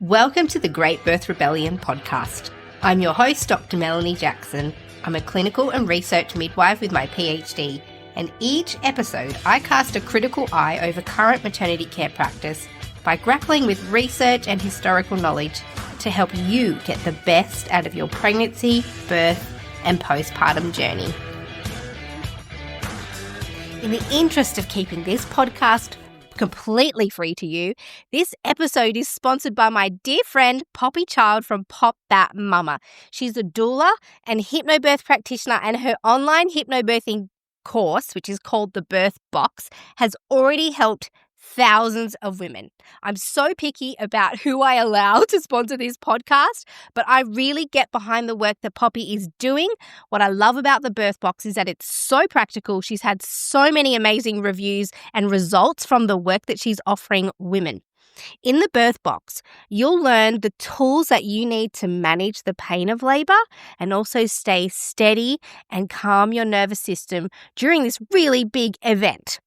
Welcome to the Great Birth Rebellion podcast. I'm your host, Dr. Melanie Jackson. I'm a clinical and research midwife with my PhD, and each episode I cast a critical eye over current maternity care practice by grappling with research and historical knowledge to help you get the best out of your pregnancy, birth, and postpartum journey. In the interest of keeping this podcast completely free to you, this episode is sponsored by my dear friend Poppy Child from Pop That Mama. She's a doula and hypnobirth practitioner, and her online hypnobirthing course, which is called the Birth Box, has already helped thousands of women. I'm so picky about who I allow to sponsor this podcast, but I really get behind the work that Poppy is doing. What I love about the Birth Box is that it's so practical. She's had so many amazing reviews and results from the work that she's offering women. In the Birth Box, you'll learn the tools that you need to manage the pain of labour and also stay steady and calm your nervous system during this really big event.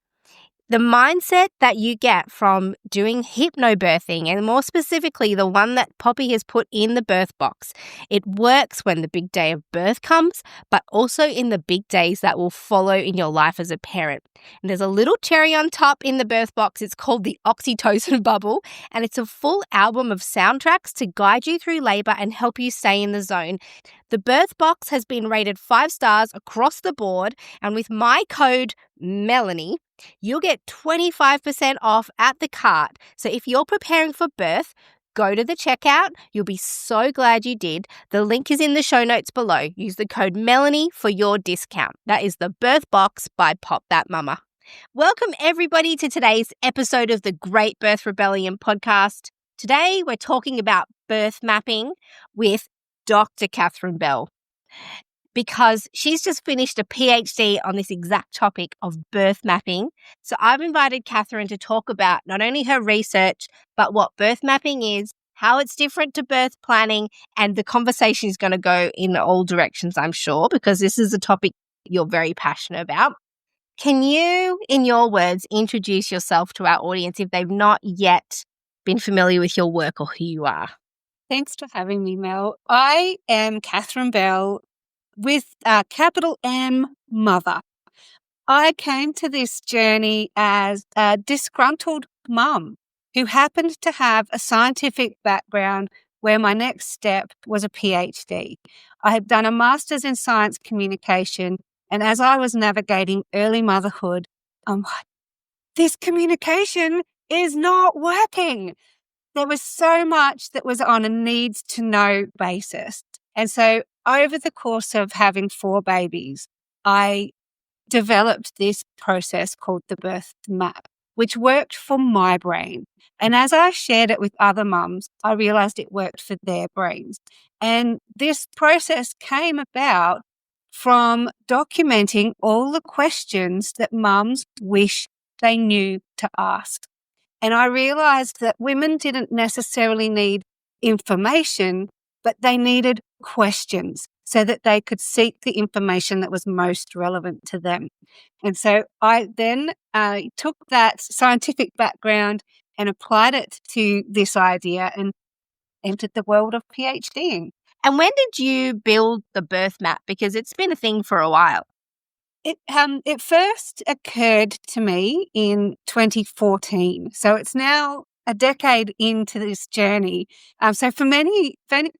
The mindset that you get from doing hypnobirthing, and more specifically the one that Poppy has put in the Birth Box, it works when the big day of birth comes, but also in the big days that will follow in your life as a parent. And there's a little cherry on top in the Birth Box. It's called the Oxytocin Bubble, and it's a full album of soundtracks to guide you through labour and help you stay in the zone. The Birth Box has been rated 5 stars across the board, and with my code Melanie, you'll get 25% off at the cart. So if you're preparing for birth, go to the checkout. You'll be so glad you did. The link is in the show notes below. Use the code Melanie for your discount. That is the Birth Box by Pop That Mama. Welcome everybody to today's episode of the Great Birth Rebellion podcast. Today we're talking about birth mapping with Dr. Catherine Bell, because she's just finished a PhD on this exact topic of birth mapping. So I've invited Catherine to talk about not only her research, but what birth mapping is, how it's different to birth planning, and the conversation is going to go in all directions, I'm sure, because this is a topic you're very passionate about. Can you, in your words, introduce yourself to our audience if they've not yet been familiar with your work or who you are? Thanks for having me, Mel. I am Catherine Bell with a capital M, mother. I came to this journey as a disgruntled mum who happened to have a scientific background where my next step was a PhD. I had done a master's in science communication, and as I was navigating early motherhood, I'm like, this communication is not working. There was so much that was on a needs-to-know basis. And so over the course of having 4 babies, I developed this process called the birth map, which worked for my brain. And as I shared it with other mums, I realized it worked for their brains. And this process came about from documenting all the questions that mums wish they knew to ask. And I realized that women didn't necessarily need information, but they needed questions so that they could seek the information that was most relevant to them. And so I then took that scientific background and applied it to this idea and entered the world of PhDing. And when did you build the birth map? Because it's been a thing for a while. It first occurred to me in 2014. So it's now a decade into this journey. So for many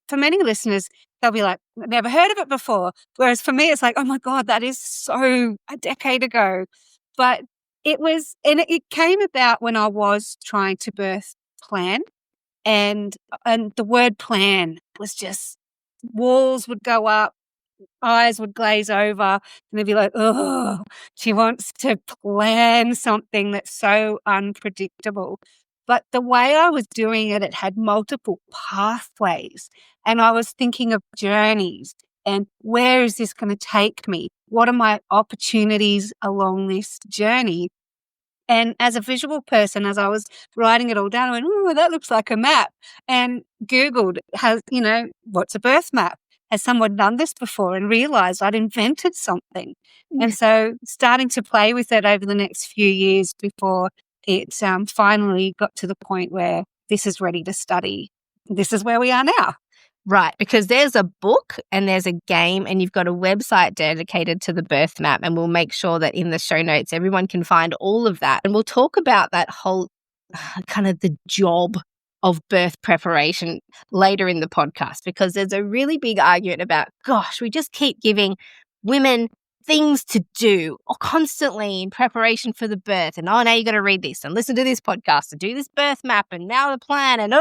listeners, they'll be like, never heard of it before. Whereas for me, it's like, oh my God, that is so a decade ago. But it came about when I was trying to birth plan, and the word plan was just, walls would go up, eyes would glaze over, and they'd be like, oh, she wants to plan something that's so unpredictable. But the way I was doing it, it had multiple pathways, and I was thinking of journeys and where is this going to take me? What are my opportunities along this journey? And as a visual person, as I was writing it all down, I went, oh, that looks like a map, and Googled, what's a birth map? Has someone done this before? And realized I'd invented something. And so starting to play with it over the next few years before it finally got to the point where this is ready to study this is where we are now. Right, because there's a book and there's a game and you've got a website dedicated to the birth map, and we'll make sure that in the show notes everyone can find all of that. And we'll talk about that whole kind of the job of birth preparation later in the podcast, because there's a really big argument about, gosh, we just keep giving women things to do or constantly in preparation for the birth. And, oh, now you got to read this and listen to this podcast and do this birth map and now the plan. And,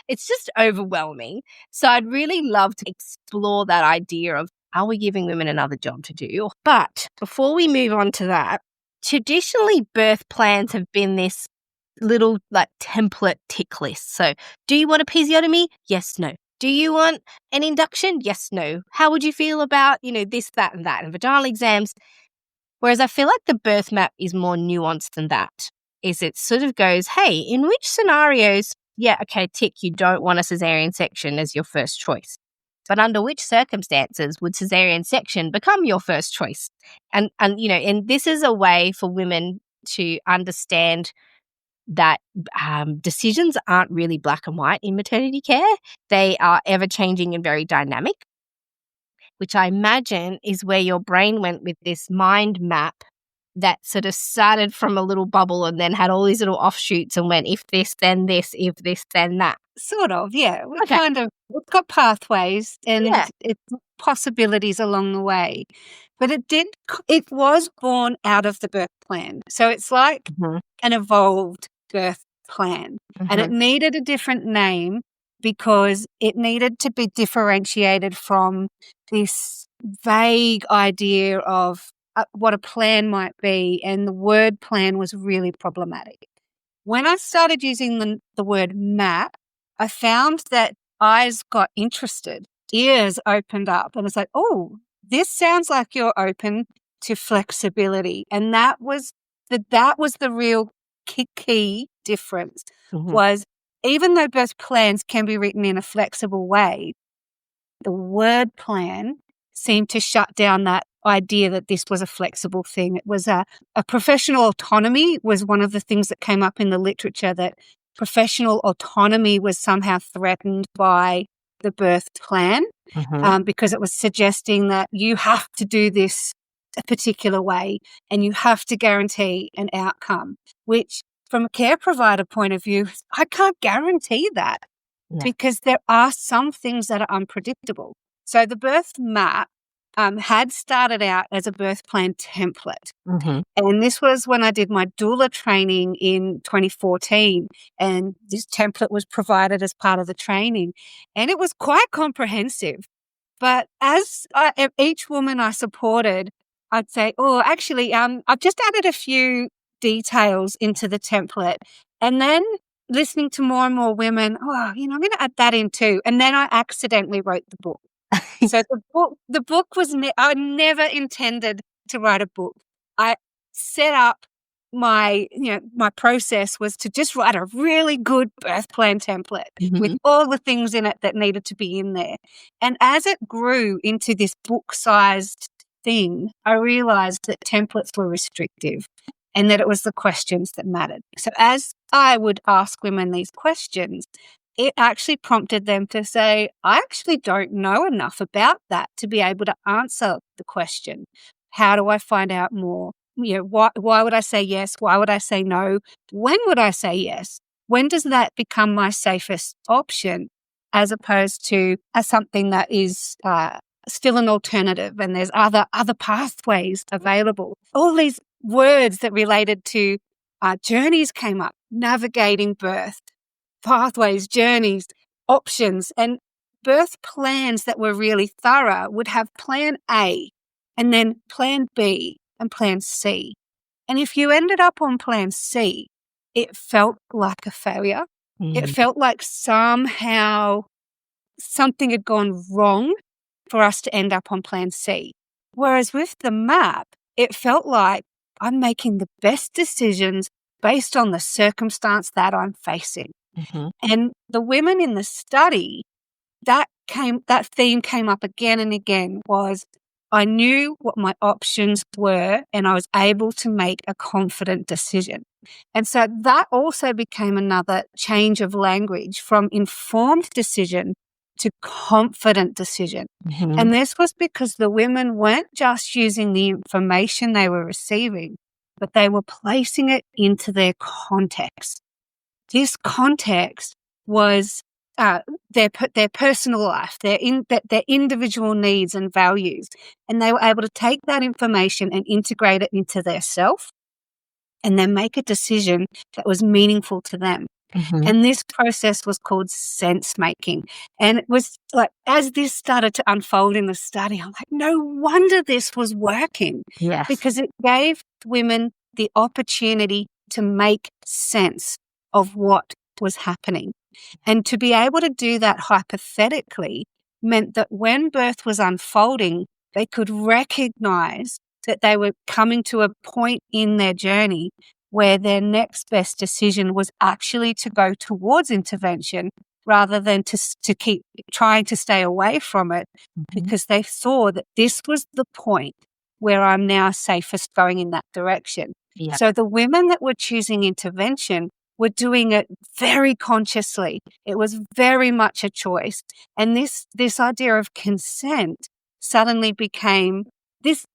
it's just overwhelming. So I'd really love to explore that idea of, are we giving women another job to do? But before we move on to that, traditionally birth plans have been this little like template tick list. So do you want a episiotomy? Yes, no. Do you want an induction? Yes, no. How would you feel about, this, that, and that, and vaginal exams? Whereas I feel like the birth map is more nuanced than that. Is it sort of goes, hey, in which scenarios, yeah, okay, tick, you don't want a cesarean section as your first choice. But under which circumstances would cesarean section become your first choice? And this is a way for women to understand that decisions aren't really black and white in maternity care. They are ever-changing and very dynamic, which I imagine is where your brain went with this mind map that sort of started from a little bubble and then had all these little offshoots and went, if this, then this, if this, then that. Sort of, yeah. We've got pathways and it's possibilities along the way. But it was born out of the birth plan. So it's like an evolved birth plan. And it needed a different name because it needed to be differentiated from this vague idea of what a plan might be. And the word plan was really problematic. When I started using the word map, I found that eyes got interested, ears opened up, and it's like, oh, this sounds like you're open to flexibility. And that was the real key difference, was even though birth plans can be written in a flexible way, the word plan seemed to shut down that idea that this was a flexible thing. It was a professional autonomy was one of the things that came up in the literature, that professional autonomy was somehow threatened by the birth plan because it was suggesting that you have to do this a particular way and you have to guarantee an outcome, which from a care provider point of view, I can't guarantee that because there are some things that are unpredictable. So the birth map had started out as a birth plan template. And this was when I did my doula training in 2014. And this template was provided as part of the training. And it was quite comprehensive. But as each woman I supported, I'd say, oh, actually, I've just added a few details into the template. And then listening to more and more women, I'm going to add that in too. And then I accidentally wrote the book. So the book was, I never intended to write a book. I set up my process was to just write a really good birth plan template with all the things in it that needed to be in there. And as it grew into this book-sized thing, I realized that templates were restrictive and that it was the questions that mattered. So as I would ask women these questions, it actually prompted them to say, I actually don't know enough about that to be able to answer the question. How do I find out more? Why would I say yes? Why would I say no? When would I say yes? When does that become my safest option as opposed to something that is still an alternative and there's other pathways available? All these words that related to journeys came up, navigating birth, pathways, journeys, options, and birth plans that were really thorough would have plan A and then plan B and plan C. And if you ended up on plan C, it felt like a failure. It felt like somehow something had gone wrong for us to end up on plan C. Whereas with the map, it felt like I'm making the best decisions based on the circumstance that I'm facing. And the women in the study, that theme came up again and again, was I knew what my options were and I was able to make a confident decision. And so that also became another change of language from informed decision to confident decision. Mhm. And this was because the women weren't just using the information they were receiving, but they were placing it into their context. This context was their personal life, their individual needs and values, and they were able to take that information and integrate it into their self, and then make a decision that was meaningful to them. Mhm. And this process was called sense making. And it was like, as this started to unfold in the study, I'm like, no wonder this was working, Yes. because it gave women the opportunity to make sense of what was happening. And to be able to do that hypothetically meant that when birth was unfolding, they could recognize that they were coming to a point in their journey where their next best decision was actually to go towards intervention rather than to keep trying to stay away from it, because they saw that this was the point where I'm now safest going in that direction. Yep. So the women that were choosing intervention were doing it very consciously. It was very much a choice. And this idea of consent suddenly became this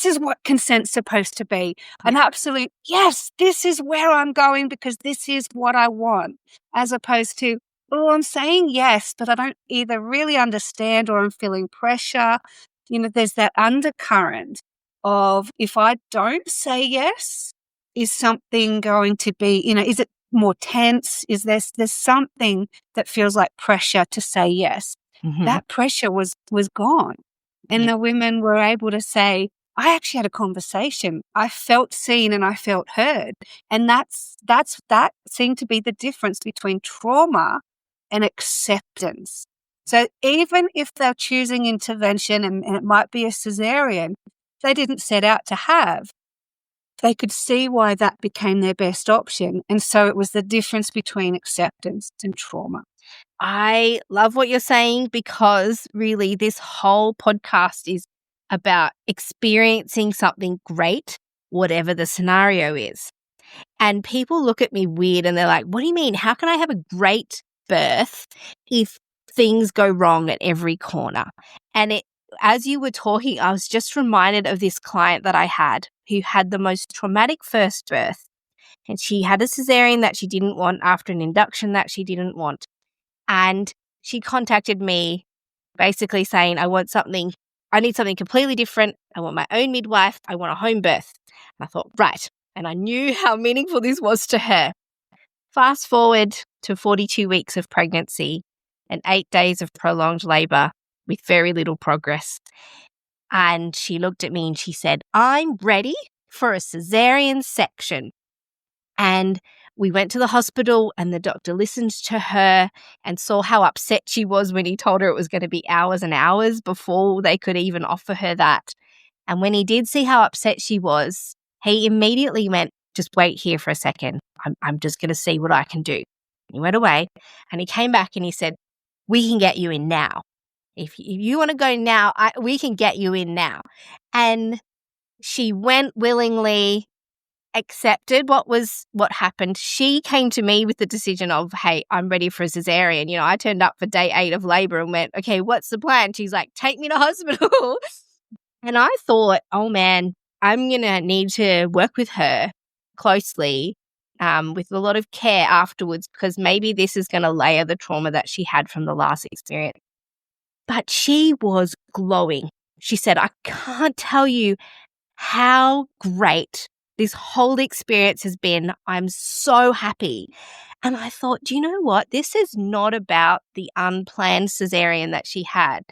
is what consent's supposed to be. An absolute, yes, this is where I'm going because this is what I want, as opposed to, oh, I'm saying yes, but I don't either really understand or I'm feeling pressure. There's that undercurrent of, if I don't say yes, is something going to be, is it more tense? Is there's something that feels like pressure to say yes? Mhm. That pressure was gone. And Yeah. the women were able to say, I actually had a conversation. I felt seen and I felt heard. And that seemed to be the difference between trauma and acceptance. So even if they're choosing intervention and it might be a cesarean they didn't set out to have, they could see why that became their best option. And so it was the difference between acceptance and trauma. I love what you're saying, because really this whole podcast is about experiencing something great, whatever the scenario is. And people look at me weird and they're like, what do you mean? How can I have a great birth if things go wrong at every corner? And as you were talking, I was just reminded of this client that I had who had the most traumatic first birth. And she had a cesarean that she didn't want after an induction that she didn't want. And she contacted me basically saying, I need something completely different. I want my own midwife. I want a home birth. And I thought, right. And I knew how meaningful this was to her. Fast forward to 42 weeks of pregnancy and 8 days of prolonged labor with very little progress. And she looked at me and she said, I'm ready for a cesarean section. And we went to the hospital and the doctor listened to her and saw how upset she was when he told her it was going to be hours and hours before they could even offer her that. And when he did see how upset she was, he immediately went, just wait here for a second. I'm just going to see what I can do. He went away and he came back and he said, we can get you in now. If you want to go now, we can get you in now. And she went willingly, accepted what happened. She came to me with the decision of, hey, I'm ready for a cesarean. I turned up for day 8 of labor and went, okay, what's the plan? She's like, take me to hospital. And I thought, oh man, I'm going to need to work with her closely with a lot of care afterwards, because maybe this is going to layer the trauma that she had from the last experience. But she was glowing. She said, I can't tell you how great this whole experience has been. I'm so happy. And I thought, do you know what? This is not about the unplanned cesarean that she had.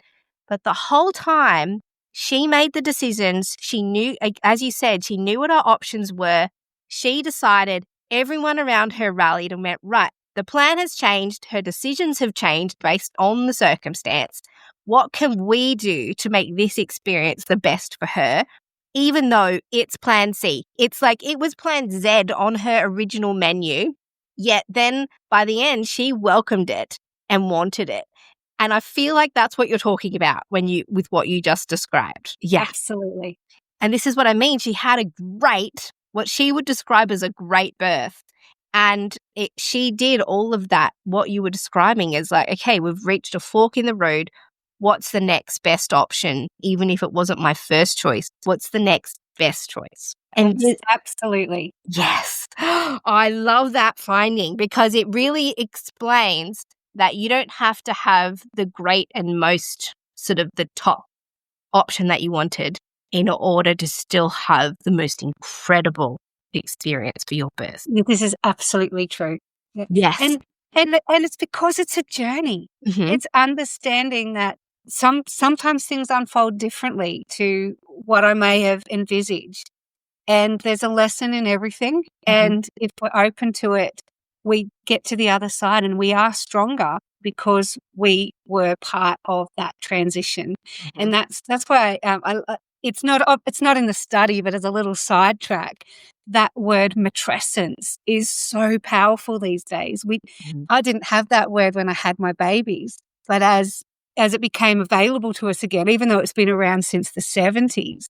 But the whole time she made the decisions. She knew, as you said, she knew what her options were. She decided, everyone around her rallied and went, right, the plan has changed. Her decisions have changed based on the circumstance. What can we do to make this experience the best for her? Even though it's plan C. It's like it was plan Z on her original menu, yet then by the end, she welcomed it and wanted it. And I feel like that's what you're talking about with what you just described. Yeah. Absolutely. And this is what I mean. She had a great what she would describe as a great birth. And she did all of that, what you were describing as like, okay, we've reached a fork in the road. What's the next best option? Even if it wasn't my first choice, what's the next best choice? And Absolutely. yes, I love that finding because it really explains that you don't have to have the great and most sort of the top option that you wanted in order to still have the most incredible experience for your birth. This is absolutely true. Yeah. Yes. And it's because it's a journey. Mhm. It's understanding that sometimes things unfold differently to what I may have envisaged. And there's a lesson in everything. And if we're open to it, we get to the other side and we are stronger because we were part of that transition. And that's why it's not in the study, but as a little sidetrack, that word matrescence is so powerful these days. I didn't have that word when I had my babies, but as it became available to us again, even though it's been around since the 70s,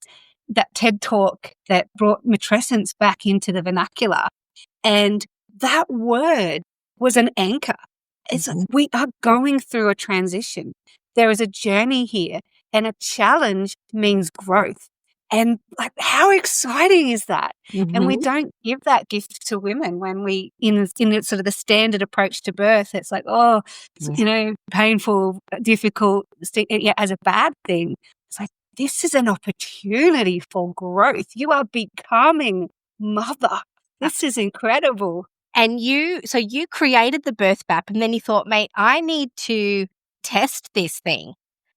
that TED Talk that brought matrescence back into the vernacular. And that word was an anchor. It's we are going through a transition. There is a journey here, and a challenge means growth. And like, how exciting is that? And we don't give that gift to women when we, in sort of the standard approach to birth, it's like, oh, painful, difficult, as a bad thing. It's like, this is an opportunity for growth. You are becoming mother. This is incredible. And so you created the birth map and then you thought, mate, I need to test this thing.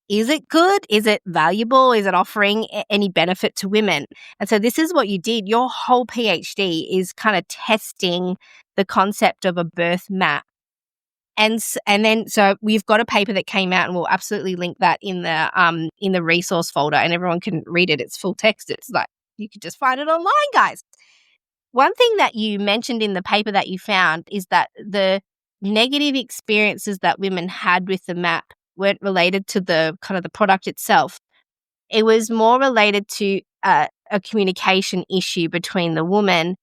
Is it good? Is it valuable? Is it offering any benefit to women? And so this is what you did. Your whole PhD is kind of testing the concept of a birth map. And then so we've got a paper that came out, and we'll absolutely link that in the resource folder, and everyone can read it. It's full text. It's like you could just find it online, guys. One thing that you mentioned in the paper that you found is that the negative experiences that women had with the map weren't related to the kind of the product itself. It was more related to a communication issue between the woman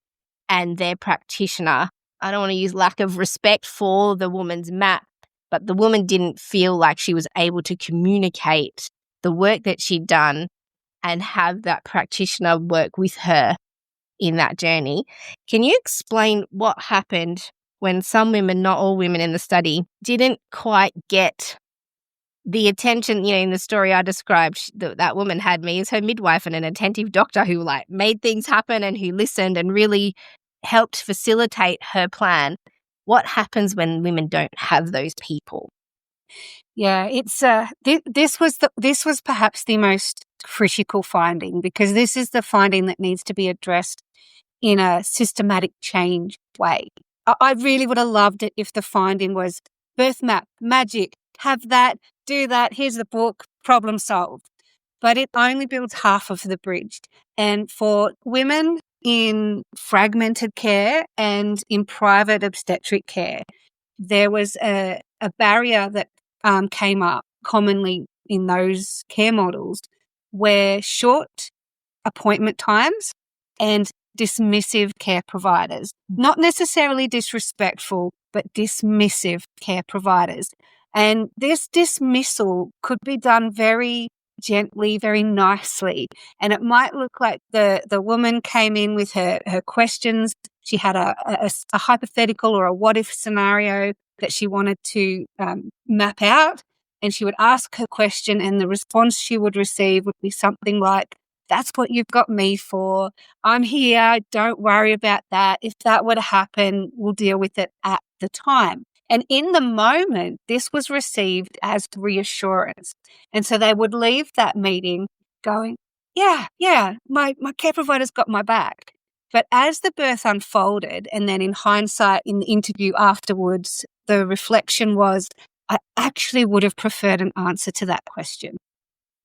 and their practitioner. I don't want to use lack of respect for the woman's map, but the woman didn't feel like she was able to communicate the work that she'd done and have that practitioner work with her in that journey. Can you explain what happened when some women, not all women in the study, didn't quite get the attention? In the story I described, that woman had me as her midwife and an attentive doctor who like made things happen and who listened and really helped facilitate her plan. What happens when women don't have those people? Yeah, it's this was perhaps the most critical finding, because this is the finding that needs to be addressed in a systematic change way. I really would have loved it if the finding was birth map, magic, have that, do that, here's the book, problem solved. But it only builds half of the bridge. And for women in fragmented care and in private obstetric care, there was a barrier that came up commonly in those care models, where short appointment times and dismissive care providers, not necessarily disrespectful, but dismissive care providers. And this dismissal could be done very gently, very nicely. And it might look like the woman came in with her questions. She had a hypothetical or a what if scenario that she wanted to map out. And she would ask her question, and the response she would receive would be something like, that's what you've got me for. I'm here. Don't worry about that. If that were to happen, we'll deal with it at the time. And in the moment, this was received as reassurance. And so they would leave that meeting going, yeah, my care provider's got my back. But as the birth unfolded, and then in hindsight, in the interview afterwards, the reflection was, I actually would have preferred an answer to that question.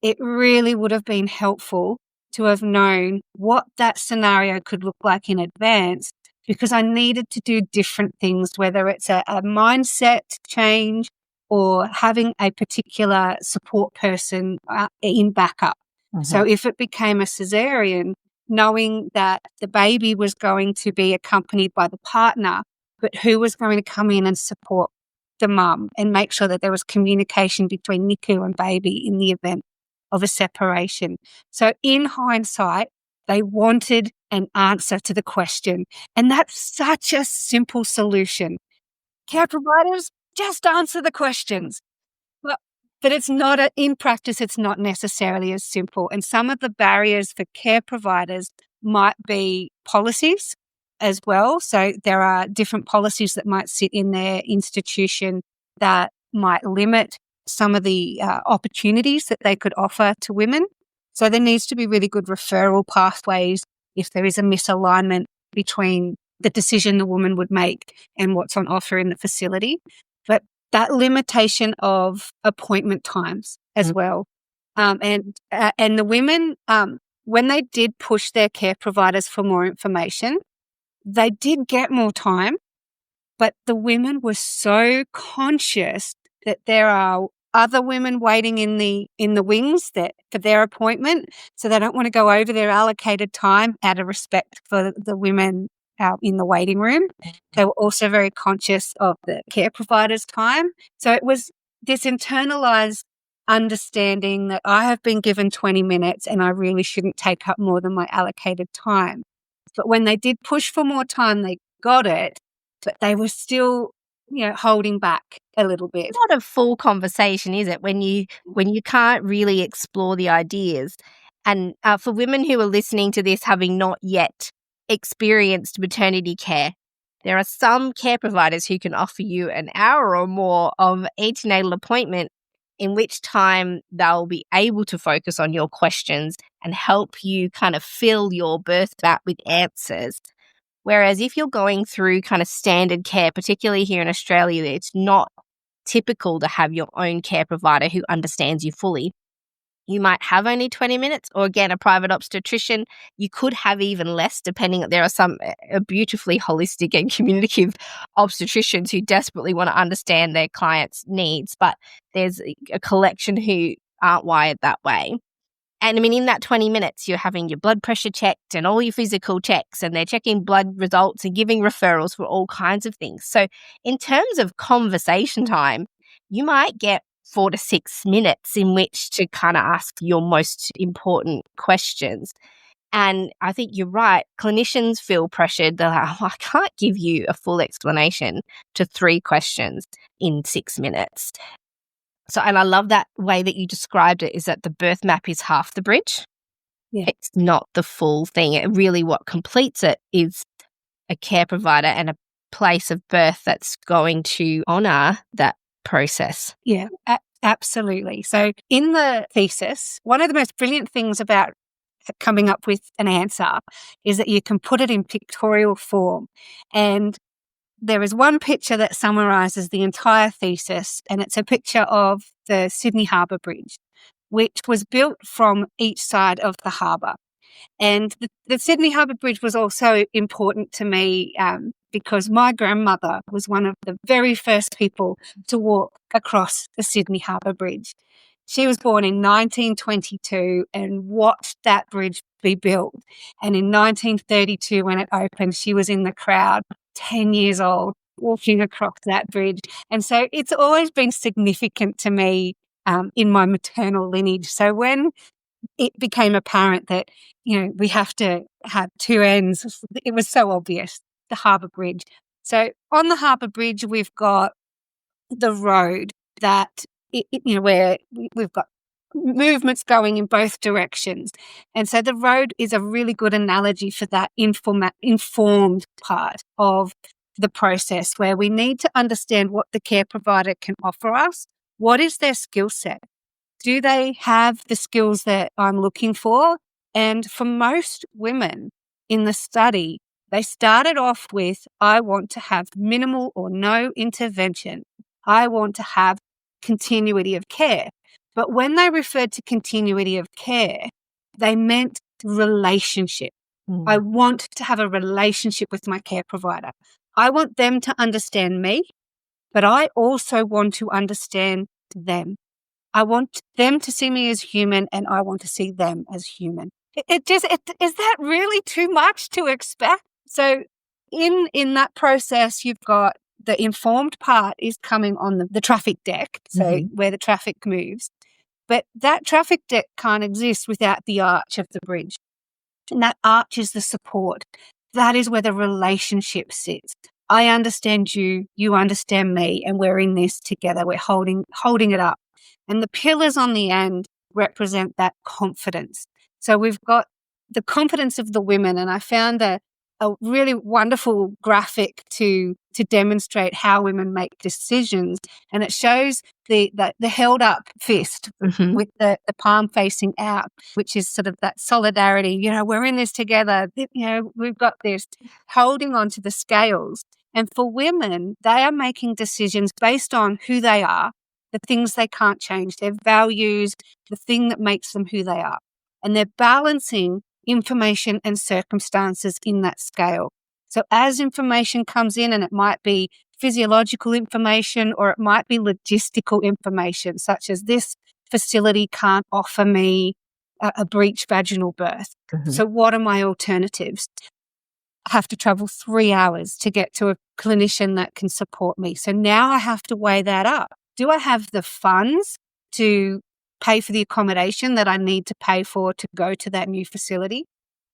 It really would have been helpful to have known what that scenario could look like in advance, because I needed to do different things, whether it's a mindset change or having a particular support person in backup. So if it became a cesarean, knowing that the baby was going to be accompanied by the partner, but who was going to come in and support the mum and make sure that there was communication between NICU and baby in the event of a separation. So in hindsight, they wanted an answer to the question. And that's such a simple solution. Care providers, just answer the questions. But it's not, in practice, it's not necessarily as simple. And some of the barriers for care providers might be policies as well. So there are different policies that might sit in their institution that might limit some of the opportunities that they could offer to women. So there needs to be really good referral pathways if there is a misalignment between the decision the woman would make and what's on offer in the facility. But that limitation of appointment times as well. And the women, when they did push their care providers for more information, they did get more time, but the women were so conscious that there are other women waiting in the wings for their appointment, so they don't want to go over their allocated time out of respect for the women out in the waiting room. They were also very conscious of the care provider's time. So it was this internalized understanding that I have been given 20 minutes and I really shouldn't take up more than my allocated time. But when they did push for more time, they got it, but they were still, holding back a little bit. It's not a full conversation, is it, when you can't really explore the ideas? And for women who are listening to this having not yet experienced maternity care, there are some care providers who can offer you an hour or more of antenatal appointment, in which time they'll be able to focus on your questions and help you kind of fill your birth vat with answers. Whereas if you're going through kind of standard care, particularly here in Australia, it's not typical to have your own care provider who understands you fully. You might have only 20 minutes, or again, a private obstetrician. You could have even less, depending. There are some beautifully holistic and communicative obstetricians who desperately want to understand their clients' needs, but there's a collection who aren't wired that way. And I mean, in that 20 minutes, you're having your blood pressure checked and all your physical checks, and they're checking blood results and giving referrals for all kinds of things. So in terms of conversation time, you might get 4 to 6 minutes in which to kind of ask your most important questions. And I think you're right. Clinicians feel pressured. They're like, I can't give you a full explanation to 3 questions in 6 minutes. So, and I love that way that you described it, is that the birth map is half the bridge. Yeah. It's not the full thing. It really, what completes it is a care provider and a place of birth that's going to honour that process. Yeah, absolutely. So in the thesis, one of the most brilliant things about coming up with an answer is that you can put it in pictorial form. And there is one picture that summarises the entire thesis, and it's a picture of the Sydney Harbour Bridge, which was built from each side of the harbour. And the Sydney Harbour Bridge was also important to me because my grandmother was one of the very first people to walk across the Sydney Harbour Bridge. She was born in 1922 and watched that bridge be built. And in 1932, when it opened, she was in the crowd, 10 years old, walking across that bridge. And so it's always been significant to me in my maternal lineage. So when it became apparent that, we have to have 2 ends, it was so obvious, the Harbour Bridge. So on the Harbour Bridge, we've got the road that, where we've got movements going in both directions. And so the road is a really good analogy for that informed part of the process, where we need to understand what the care provider can offer us. What is their skill set? Do they have the skills that I'm looking for? And for most women in the study, they started off with, I want to have minimal or no intervention. I want to have continuity of care. But when they referred to continuity of care, they meant relationship. I want to have a relationship with my care provider. I want them to understand me, but I also want to understand them. I want them to see me as human, and I want to see them as human. Is that really too much to expect? So in that process, you've got the informed part is coming on the traffic deck, so where the traffic moves. But that traffic deck can't exist without the arch of the bridge. And that arch is the support. That is where the relationship sits. I understand you, you understand me, and we're in this together. We're holding it up. And the pillars on the end represent that confidence. So we've got the confidence of the women, and I found a really wonderful graphic to demonstrate how women make decisions. And it shows the held up fist with the palm facing out, which is sort of that solidarity. You know, we're in this together. You know, we've got this, holding on to the scales. And for women, they are making decisions based on who they are, the things they can't change, their values, the thing that makes them who they are. And they're balancing information and circumstances in that scale. So as information comes in, and it might be physiological information or it might be logistical information, such as this facility can't offer me a breech vaginal birth. So what are my alternatives? I have to travel 3 hours to get to a clinician that can support me. So now I have to weigh that up. Do I have the funds to pay for the accommodation that I need to pay for to go to that new facility?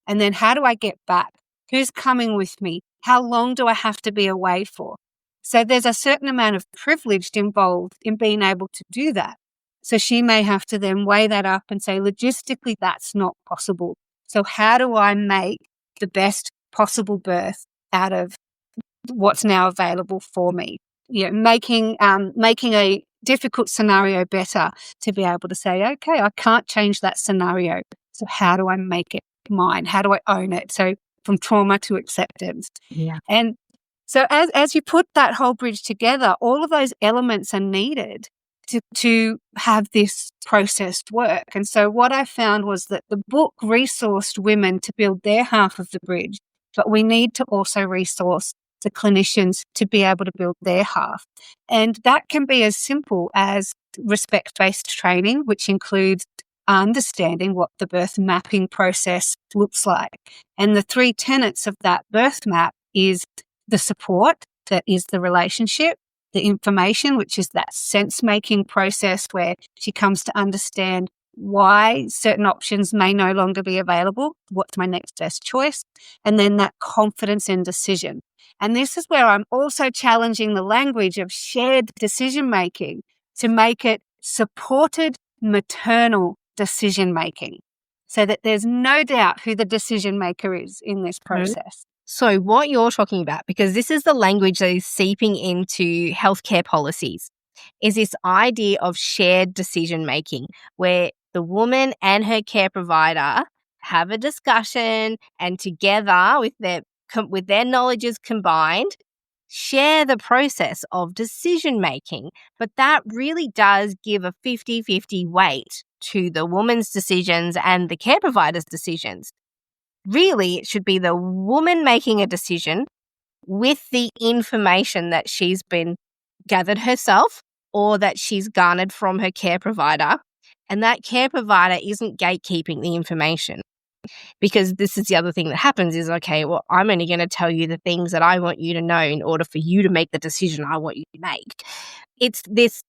And then how do I get back? Who's coming with me? How long do I have to be away for? So there's a certain amount of privilege involved in being able to do that. So she may have to then weigh that up and say, logistically, that's not possible. So how do I make the best possible birth out of what's now available for me? You know, making a difficult scenario better to be able to say, okay, I can't change that scenario. So how do I make it mine? How do I own it? So from trauma to acceptance. Yeah. And so as you put that whole bridge together, all of those elements are needed to have this process work. And so what I found was that the book resourced women to build their half of the bridge, but we need to also resource the clinicians to be able to build their half. And that can be as simple as respect-based training, which includes understanding what the birth mapping process looks like. And the 3 tenets of that birth map is the support, that is the relationship, the information, which is that sense-making process where she comes to understand why certain options may no longer be available, what's my next best choice, and then that confidence in decision. And this is where I'm also challenging the language of shared decision-making to make it supported maternal decision-making, so that there's no doubt who the decision maker is in this process. So what you're talking about, because this is the language that is seeping into healthcare policies, is this idea of shared decision-making, where the woman and her care provider have a discussion and together with their knowledges combined, share the process of decision-making. But that really does give a 50-50 weight to the woman's decisions and the care provider's decisions. Really, it should be the woman making a decision with the information that she's been gathered herself or that she's garnered from her care provider. And that care provider isn't gatekeeping the information. Because this is the other thing that happens is, okay, well, I'm only going to tell you the things that I want you to know in order for you to make the decision I want you to make. It's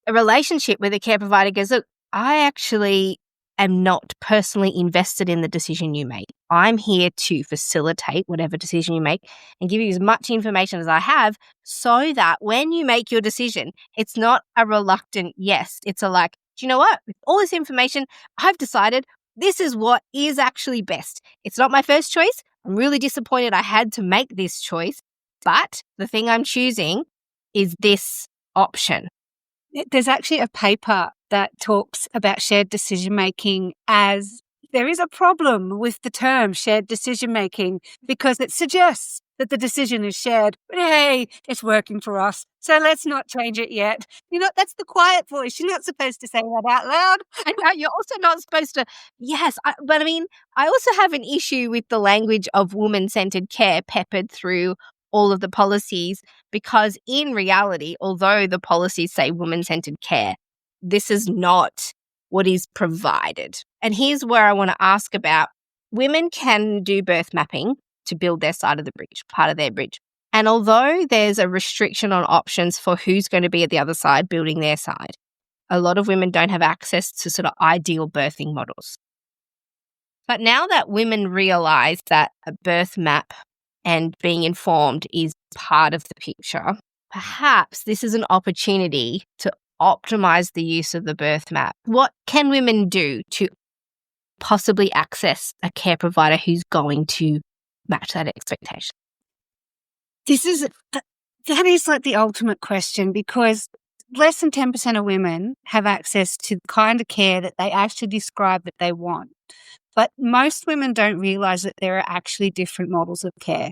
a relationship where the care provider goes, look, I actually am not personally invested in the decision you make. I'm here to facilitate whatever decision you make and give you as much information as I have so that when you make your decision, it's not a reluctant yes. It's a like, do you know what? With all this information, I've decided this is what is actually best. It's not my first choice. I'm really disappointed I had to make this choice, but the thing I'm choosing is this option. There's actually a paper that talks about shared decision-making as there is a problem with the term shared decision-making because it suggests that the decision is shared, but hey, it's working for us, so let's not change it yet. You know, that's the quiet voice. You're not supposed to say that out loud. And you're also not supposed to, but I mean, I also have an issue with the language of woman-centered care peppered through all of the policies, because in reality, although the policies say woman-centered care, this is not what is provided. And here's where I want to ask about women can do birth mapping to build their side of the bridge, part of their bridge. And although there's a restriction on options for who's going to be at the other side building their side, a lot of women don't have access to sort of ideal birthing models. But now that women realise that a birth map and being informed is part of the picture, perhaps this is an opportunity to optimise the use of the birth map. What can women do to possibly access a care provider who's going to match that expectation? That is like the ultimate question, because less than 10% of women have access to the kind of care that they actually describe that they want. But most women don't realise that there are actually different models of care.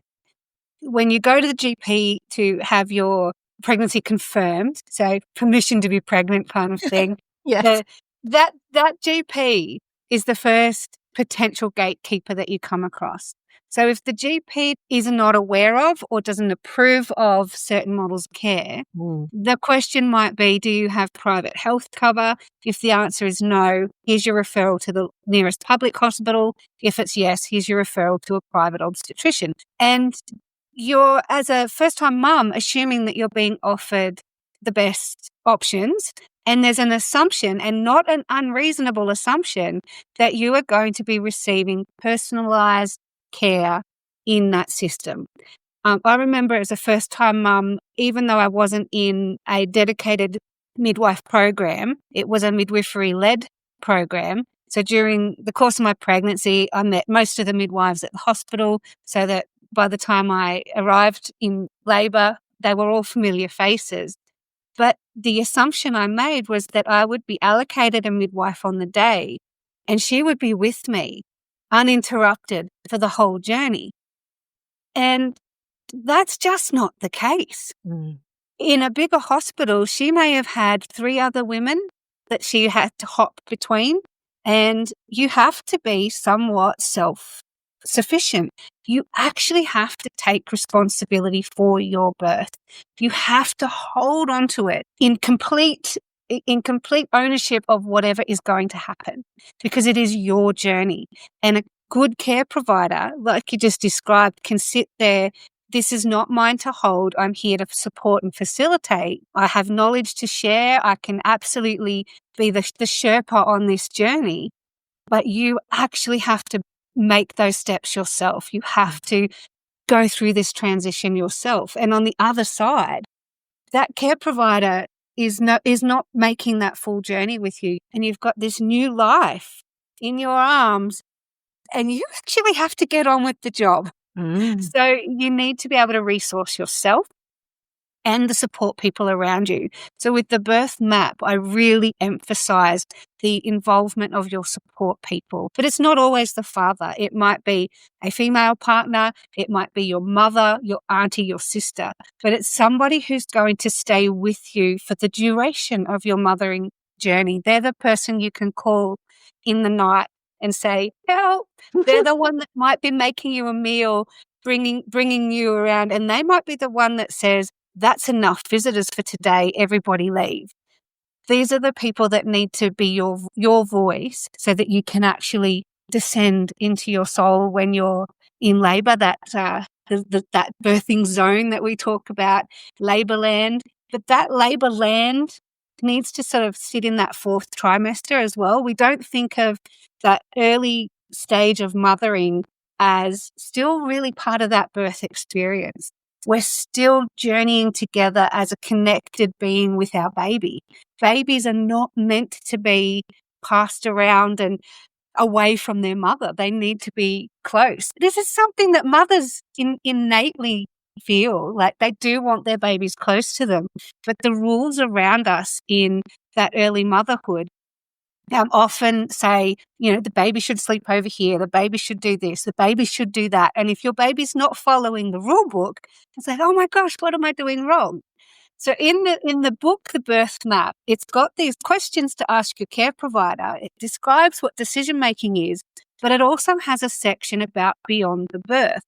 When you go to the GP to have your pregnancy confirmed, so permission to be pregnant kind of thing, Yes. that GP is the first potential gatekeeper that you come across. So if the GP is not aware of or doesn't approve of certain models of care, the question might be, do you have private health cover? If the answer is no, here's your referral to the nearest public hospital. If it's yes, here's your referral to a private obstetrician. And you're, as a first-time mum, assuming that you're being offered the best options, and there's an assumption, and not an unreasonable assumption, that you are going to be receiving personalised care in that system. I remember as a first-time mum, even though I wasn't in a dedicated midwife program, it was a midwifery-led program. So during the course of my pregnancy, I met most of the midwives at the hospital, so that by the time I arrived in labour, they were all familiar faces. But the assumption I made was that I would be allocated a midwife on the day, and she would be with me uninterrupted for the whole journey. And that's just not the case. In a bigger hospital, she may have had 3 other women that she had to hop between, and you have to be somewhat self-sufficient. You actually have to take responsibility for your birth. You have to hold on to it in complete ownership of whatever is going to happen, because it is your journey. And a good care provider, like you just described, can sit there. This is not mine to hold. I'm here to support and facilitate. I have knowledge to share. I can absolutely be the Sherpa on this journey. But you actually have to make those steps yourself. You have to go through this transition yourself. And on the other side, that care provider is not making that full journey with you. And you've got this new life in your arms, and you actually have to get on with the job. So you need to be able to resource yourself and the support people around you. So with the birth map, I really emphasize the involvement of your support people. But it's not always the father. It might be a female partner. It might be your mother, your auntie, your sister. But it's somebody who's going to stay with you for the duration of your mothering journey. They're the person you can call in the night and say, help. They're the one that might be making you a meal, bringing you around. And they might be the one that says, that's enough visitors for today, everybody leave. These are the people that need to be your voice, so that you can actually descend into your soul when you're in labour, that birthing zone that we talk about, labour land. But that labour land needs to sort of sit in that 4th trimester as well. We don't think of that early stage of mothering as still really part of that birth experience. We're still journeying together as a connected being with our baby. Babies are not meant to be passed around and away from their mother. They need to be close. This is something that mothers innately feel, like they do want their babies close to them. But the rules around us in that early motherhood often say, the baby should sleep over here, the baby should do this, the baby should do that. And if your baby's not following the rule book, it's like, oh my gosh, what am I doing wrong? So in the book, The Birth Map, it's got these questions to ask your care provider. It describes what decision-making is, but it also has a section about beyond the birth.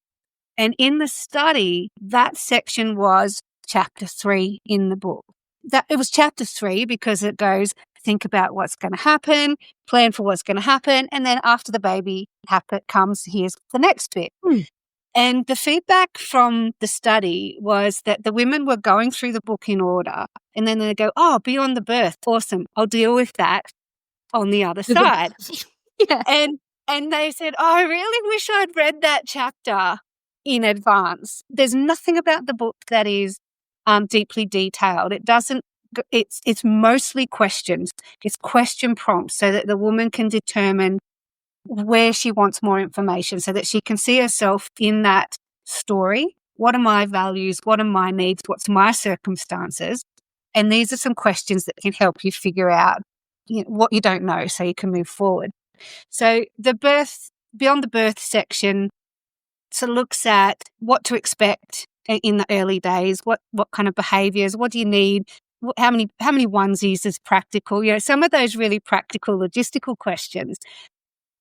And in the study, that section was chapter 3 in the book. That it was chapter 3 because it goes, think about what's going to happen, plan for what's going to happen, and then after the baby comes, here's the next bit. And the feedback from the study was that the women were going through the book in order, and then they go, oh, beyond the birth, awesome, I'll deal with that on the other side. Yeah. And they said, oh, I really wish I'd read that chapter in advance. There's nothing about the book that is deeply detailed. It doesn't. It's mostly questions. It's question prompts so that the woman can determine where she wants more information, so that she can see herself in that story. What are my values? What are my needs? What's my circumstances? And these are some questions that can help you figure out what you don't know, so you can move forward. So the beyond the birth section looks at what to expect in the early days, what kind of behaviours, what do you need, how many onesies is practical, some of those really practical logistical questions.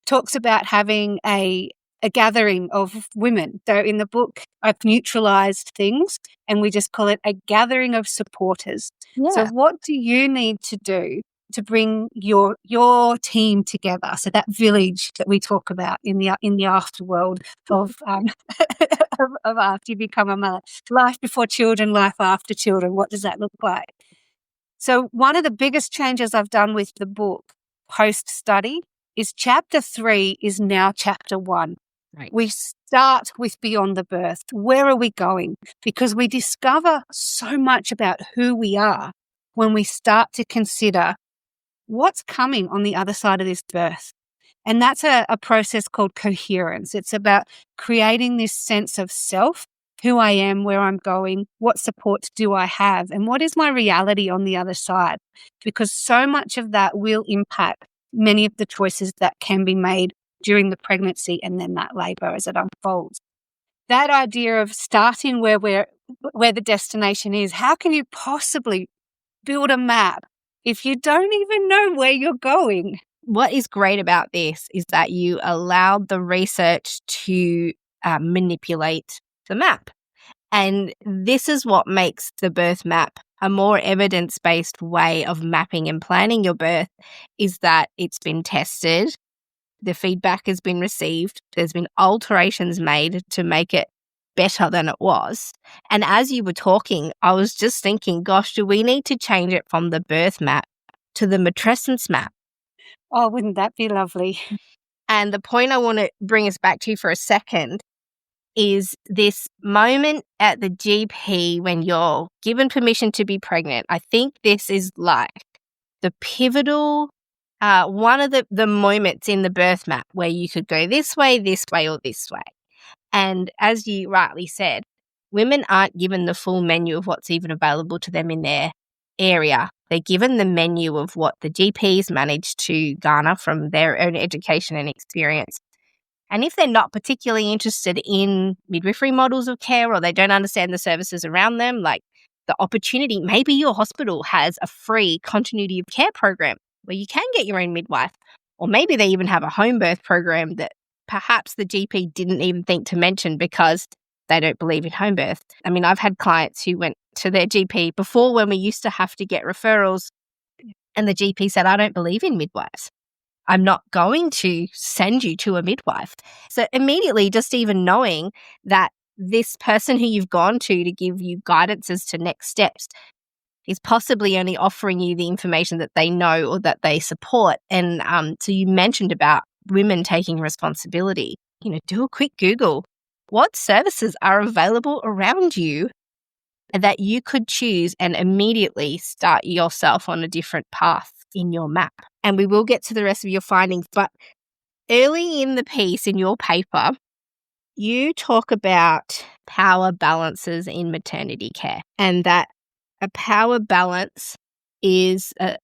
Talks about having a gathering of women. So in the book, I've neutralised things and we just call it a gathering of supporters. Yeah. So what do you need to do to bring your team together? So that village that we talk about in the afterworld of of after you become a mother. Life before children, life after children. What does that look like? So one of the biggest changes I've done with the book post-study is chapter 3 is now chapter 1. Right. We start with beyond the birth. Where are we going? Because we discover so much about who we are when we start to consider what's coming on the other side of this birth. And that's a process called coherence. It's about creating this sense of self, who I am, where I'm going, what support do I have, and what is my reality on the other side? Because so much of that will impact many of the choices that can be made during the pregnancy and then that labour as it unfolds. That idea of starting where the destination is, how can you possibly build a map if you don't even know where you're going? What is great about this is that you allowed the research to manipulate the map. And this is what makes the birth map a more evidence-based way of mapping and planning your birth, is that it's been tested, the feedback has been received, there's been alterations made to make it better than it was. And as you were talking, I was just thinking, gosh, do we need to change it from the birth map to the matrescence map? Oh, wouldn't that be lovely? And the point I want to bring us back to for a second is this moment at the GP when you're given permission to be pregnant. I think this is like the pivotal, one of the moments in the birth map where you could go this way, or this way. And as you rightly said, women aren't given the full menu of what's even available to them in their area. They're given the menu of what the GPs managed to garner from their own education and experience. And if they're not particularly interested in midwifery models of care, or they don't understand the services around them, like the opportunity, maybe your hospital has a free continuity of care program where you can get your own midwife, or maybe they even have a home birth program that perhaps the GP didn't even think to mention because they don't believe in home birth. I mean, I've had clients who went to their GP before, when we used to have to get referrals, and the GP said, I don't believe in midwives. I'm not going to send you to a midwife. So immediately, just even knowing that this person who you've gone to give you guidance as to next steps is possibly only offering you the information that they know or that they support. And so you mentioned about women taking responsibility. Do a quick Google. What services are available around you that you could choose and immediately start yourself on a different path in your map? And we will get to the rest of your findings, but early in the piece in your paper, you talk about power balances in maternity care, and that a power balance is a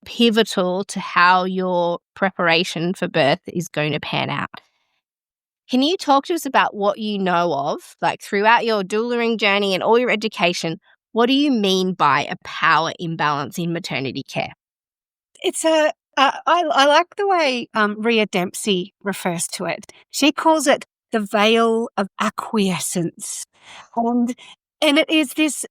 pivotal to how your preparation for birth is going to pan out. Can you talk to us about what you know of, like throughout your doulaing journey and all your education? What do you mean by a power imbalance in maternity care? It's I like the way Rhea Dempsey refers to it. She calls it the veil of acquiescence. And it is this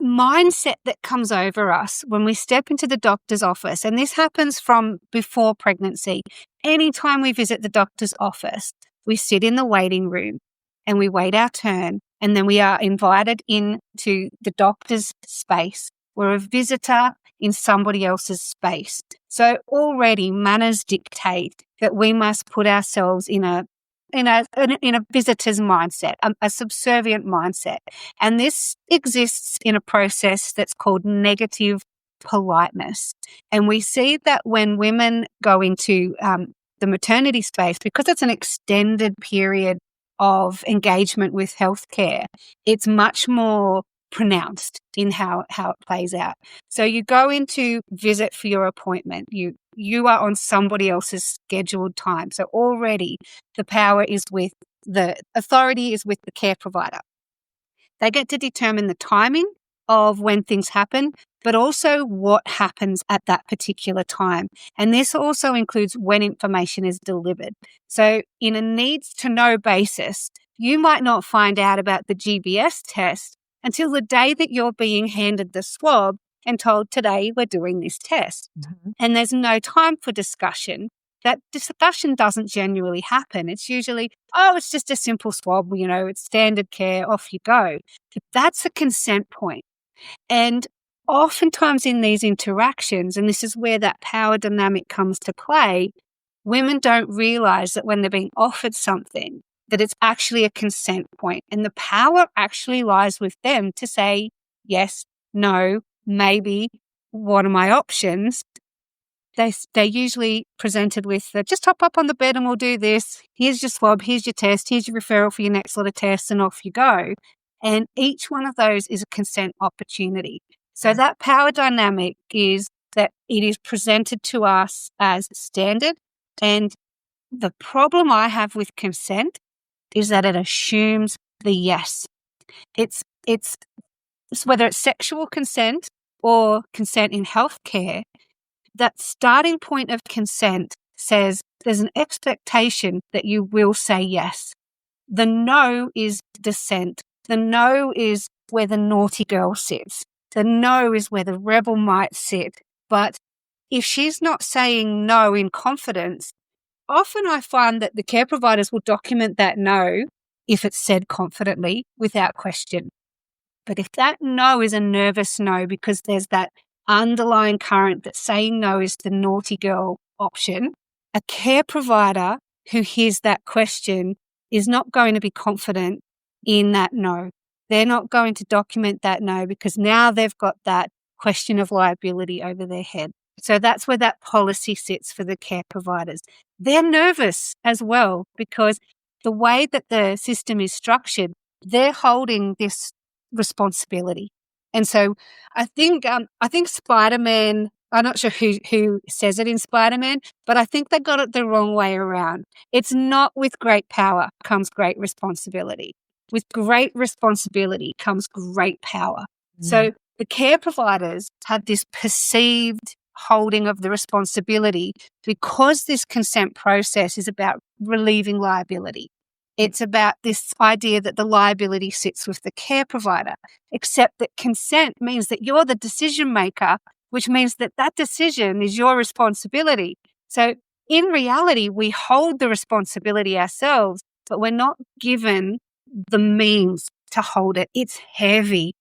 mindset that comes over us when we step into the doctor's office, and this happens from before pregnancy. Anytime we visit the doctor's office, we sit in the waiting room and we wait our turn, and then we are invited into the doctor's space. We're a visitor in somebody else's space. So already manners dictate that we must put ourselves in a visitor's mindset, a subservient mindset. And this exists in a process that's called negative politeness. And we see that when women go into the maternity space, because it's an extended period of engagement with healthcare, it's much more pronounced in how it plays out. So you go into visit for your appointment. You are on somebody else's scheduled time. So already the authority is with the care provider. They get to determine the timing of when things happen, but also what happens at that particular time. And this also includes when information is delivered. So in a needs to know basis, you might not find out about the GBS test until the day that you're being handed the swab and told, today we're doing this test. Mm-hmm. And there's no time for discussion. That discussion doesn't genuinely happen. It's usually, it's just a simple swab, it's standard care, off you go. But that's a consent point. And oftentimes in these interactions, and this is where that power dynamic comes to play, women don't realize that when they're being offered something, that it's actually a consent point. And the power actually lies with them to say, yes, no, maybe, what are my options? They're usually presented with, just hop up on the bed and we'll do this. Here's your swab, here's your test, here's your referral for your next lot of tests, and off you go. And each one of those is a consent opportunity. So that power dynamic is that it is presented to us as standard. And the problem I have with consent is that it assumes the yes. It's whether it's sexual consent or consent in healthcare, that starting point of consent says there's an expectation that you will say yes. The no is dissent. The no is where the naughty girl sits. The no is where the rebel might sit. But if she's not saying no in confidence, often I find that the care providers will document that no if it's said confidently without question. But if that no is a nervous no because there's that underlying current that saying no is the naughty girl option, a care provider who hears that question is not going to be confident in that no. They're not going to document that no because now they've got that question of liability over their head. So that's where that policy sits for the care providers. They're nervous as well because the way that the system is structured, they're holding this responsibility. And so I think Spider-Man, I'm not sure who says it in Spider-Man, but I think they got it the wrong way around. It's not with great power comes great responsibility. With great responsibility comes great power. So the care providers have this perceived holding of the responsibility because this consent process is about relieving liability. It's about this idea that the liability sits with the care provider, except that consent means that you're the decision maker, which means that that decision is your responsibility. So in reality, we hold the responsibility ourselves, but we're not given the means to hold it. It's heavy.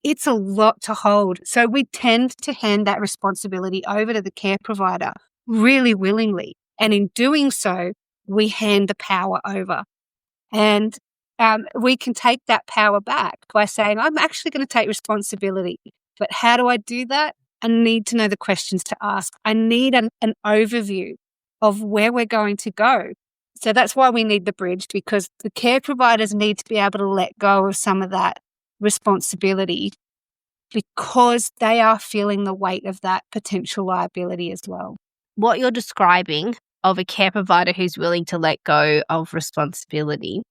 It's a lot to hold. So we tend to hand that responsibility over to the care provider really willingly. And in doing so, we hand the power over. And we can take that power back by saying, I'm actually going to take responsibility. But how do I do that? I need to know the questions to ask. I need an overview of where we're going to go. So that's why we need the bridge, because the care providers need to be able to let go of some of that responsibility because they are feeling the weight of that potential liability as well. What you're describing of a care provider who's willing to let go of responsibility,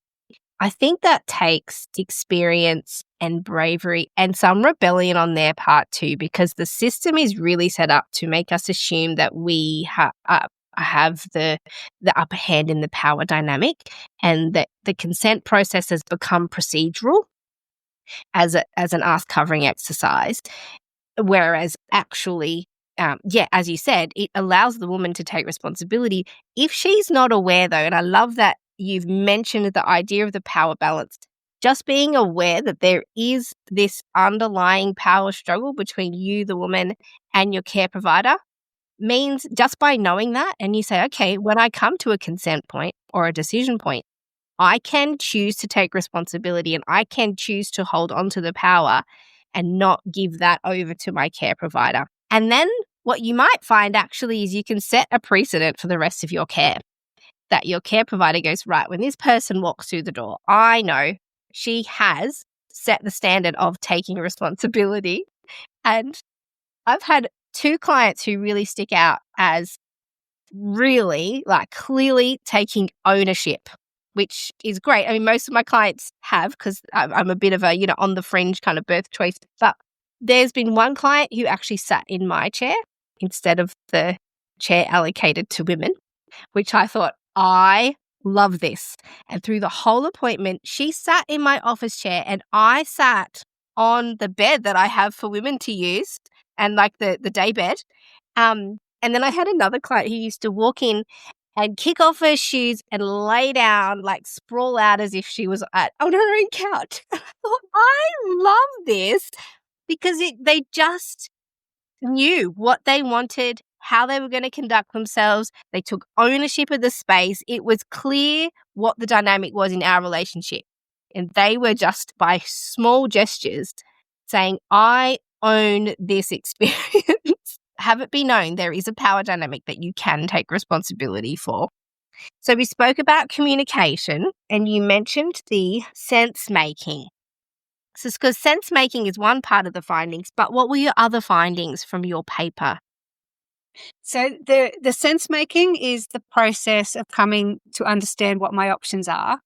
I think that takes experience and bravery and some rebellion on their part too, because the system is really set up to make us assume that we have the upper hand in the power dynamic, and that the consent process has become procedural. as an ass covering exercise. Whereas actually, as you said, it allows the woman to take responsibility if she's not aware, though. And I love that you've mentioned the idea of the power balance. Just being aware that there is this underlying power struggle between you, the woman, and your care provider means just by knowing that, and you say, okay, when I come to a consent point or a decision point, I can choose to take responsibility and I can choose to hold on to the power and not give that over to my care provider. And then what you might find actually is you can set a precedent for the rest of your care, that your care provider goes, right, when this person walks through the door, I know she has set the standard of taking responsibility. And I've had 2 clients who really stick out as really clearly taking ownership, which is great. I mean, most of my clients have, because I'm a bit of a, on the fringe kind of birth choice. But there's been one client who actually sat in my chair instead of the chair allocated to women, which I thought, I love this. And through the whole appointment, she sat in my office chair and I sat on the bed that I have for women to use, and the day bed. And then I had another client who used to walk in and kick off her shoes and lay down, sprawl out as if she was on her own couch. I thought, I love this, because they just knew what they wanted, how they were going to conduct themselves. They took ownership of the space. It was clear what the dynamic was in our relationship. And they were just, by small gestures, saying, I own this experience. Have it be known there is a power dynamic that you can take responsibility for. So we spoke about communication, and you mentioned the sense making. So because sense making is one part of the findings, but what were your other findings from your paper? So the sense making is the process of coming to understand what my options are.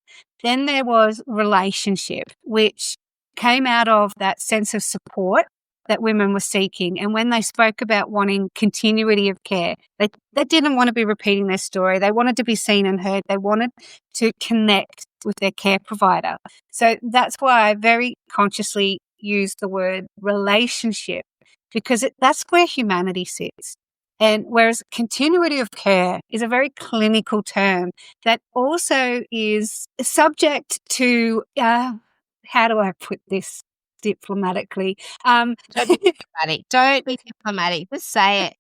Then there was relationship, which came out of that sense of support that women were seeking. And when they spoke about wanting continuity of care, they didn't want to be repeating their story. They wanted to be seen and heard. They wanted to connect with their care provider. So that's why I very consciously used the word relationship, because that's where humanity sits. And whereas continuity of care is a very clinical term that also is subject to, how do I put this diplomatically? Don't be diplomatic. Don't be diplomatic. Just say it.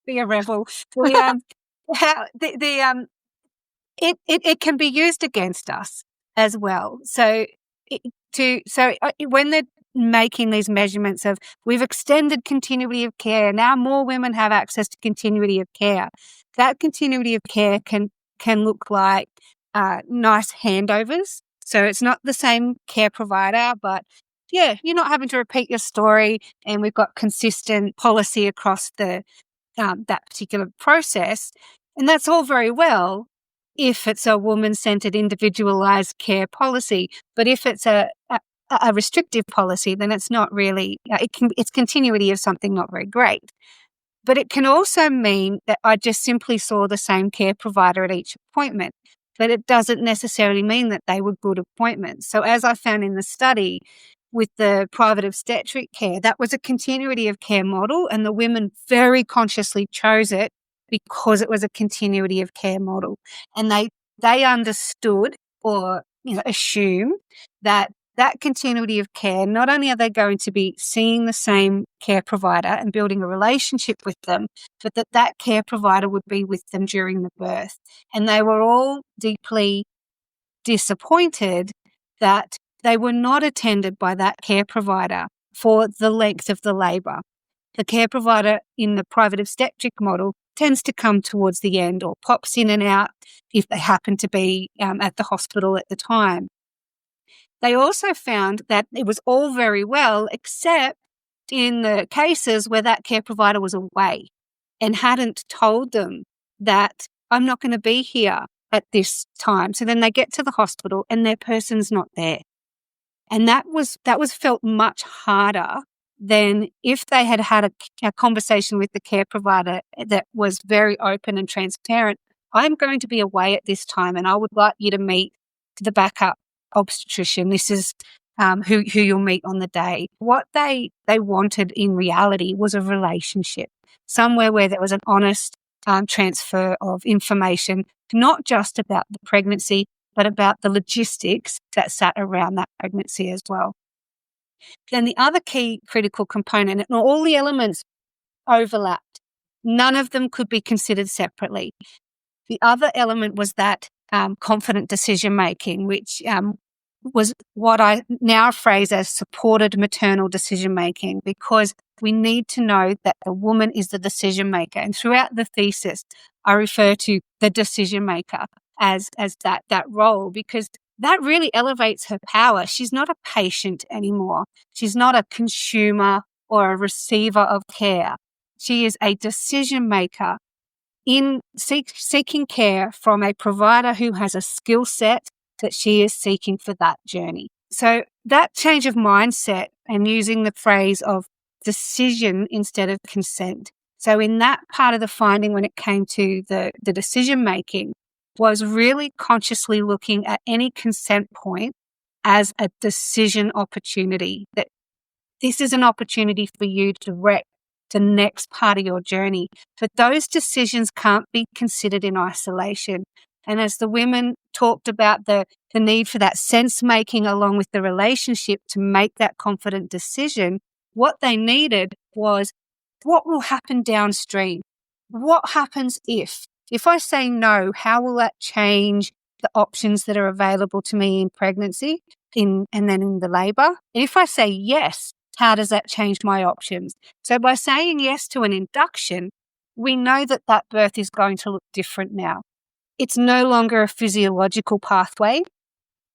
Be a rebel. It can be used against us as well. So when they're making these measurements of, we've extended continuity of care, now more women have access to continuity of care. That continuity of care can look like nice handovers. So it's not the same care provider, but yeah, you're not having to repeat your story, and we've got consistent policy across that particular process. And that's all very well if it's a woman-centered, individualized care policy. But if it's a restrictive policy, then it's not really, it's continuity of something not very great. But it can also mean that I just simply saw the same care provider at each appointment, but it doesn't necessarily mean that they were good appointments. So as I found in the study with the private obstetric care, that was a continuity of care model, and the women very consciously chose it because it was a continuity of care model. And they understood, or assume that continuity of care, not only are they going to be seeing the same care provider and building a relationship with them, but that care provider would be with them during the birth. And they were all deeply disappointed that they were not attended by that care provider for the length of the labour. The care provider in the private obstetric model tends to come towards the end, or pops in and out if they happen to be at the hospital at the time. They also found that it was all very well, except in the cases where that care provider was away and hadn't told them that, I'm not going to be here at this time. So then they get to the hospital and their person's not there. And that was felt much harder than if they had had a conversation with the care provider that was very open and transparent. I'm going to be away at this time, and I would like you to meet the backup obstetrician. This is who you'll meet on the day. What they wanted in reality was a relationship, somewhere where there was an honest transfer of information, not just about the pregnancy, but about the logistics that sat around that pregnancy as well. Then the other key critical component, and all the elements overlapped, none of them could be considered separately. The other element was that confident decision making, which was what I now phrase as supported maternal decision making, because we need to know that the woman is the decision maker. And throughout the thesis, I refer to the decision maker as that role, because that really elevates her power. She's not a patient anymore. She's not a consumer or a receiver of care. She is a decision maker in seeking care from a provider who has a skill set that she is seeking for that journey. So that change of mindset and using the phrase of decision instead of consent. So in that part of the finding, when it came to the decision making, was really consciously looking at any consent point as a decision opportunity, that this is an opportunity for you to direct the next part of your journey. But those decisions can't be considered in isolation. And as the women talked about the need for that sense making along with the relationship to make that confident decision, what they needed was, what will happen downstream? What happens if I say no, how will that change the options that are available to me in pregnancy and then in the labour? And if I say yes, how does that change my options? So by saying yes to an induction, we know that that birth is going to look different now. It's no longer a physiological pathway,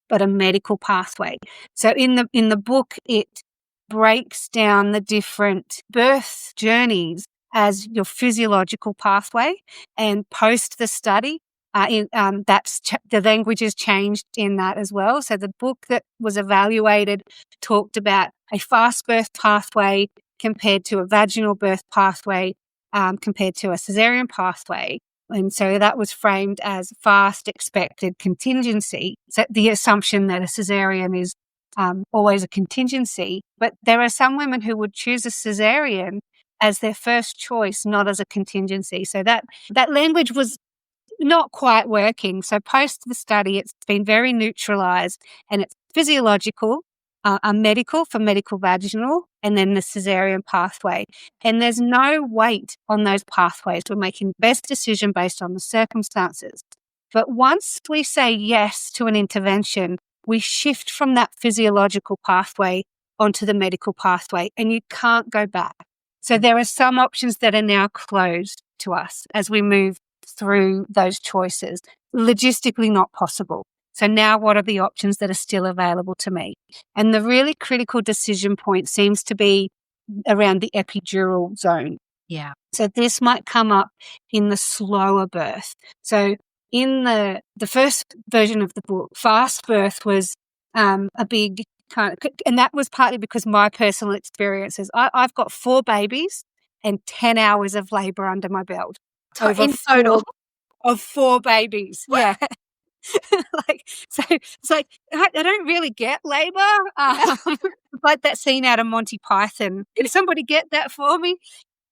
but a medical pathway. So in the book, it breaks down the different birth journeys as your physiological pathway, and post the study, the language has changed in that as well. So the book that was evaluated talked about a fast birth pathway compared to a vaginal birth pathway, compared to a cesarean pathway. And so that was framed as fast expected contingency. So the assumption that a cesarean is always a contingency, but there are some women who would choose a cesarean as their first choice, not as a contingency. So that language was not quite working. So post the study, it's been very neutralized, and it's physiological, a medical for medical vaginal, and then the cesarean pathway. And there's no weight on those pathways. We're making the best decision based on the circumstances. But once we say yes to an intervention, we shift from that physiological pathway onto the medical pathway, and you can't go back. So there are some options that are now closed to us as we move through those choices. Logistically not possible. So now what are the options that are still available to me? And the really critical decision point seems to be around the epidural zone. Yeah. So this might come up in the slower birth. So in the first version of the book, fast birth was a big kind of, and that was partly because my personal experiences. I've got 4 babies and 10 hours of labour under my belt. In total? Of 4 babies. Yeah. So it's like, I don't really get labour. Like that scene out of Monty Python. Can somebody get that for me?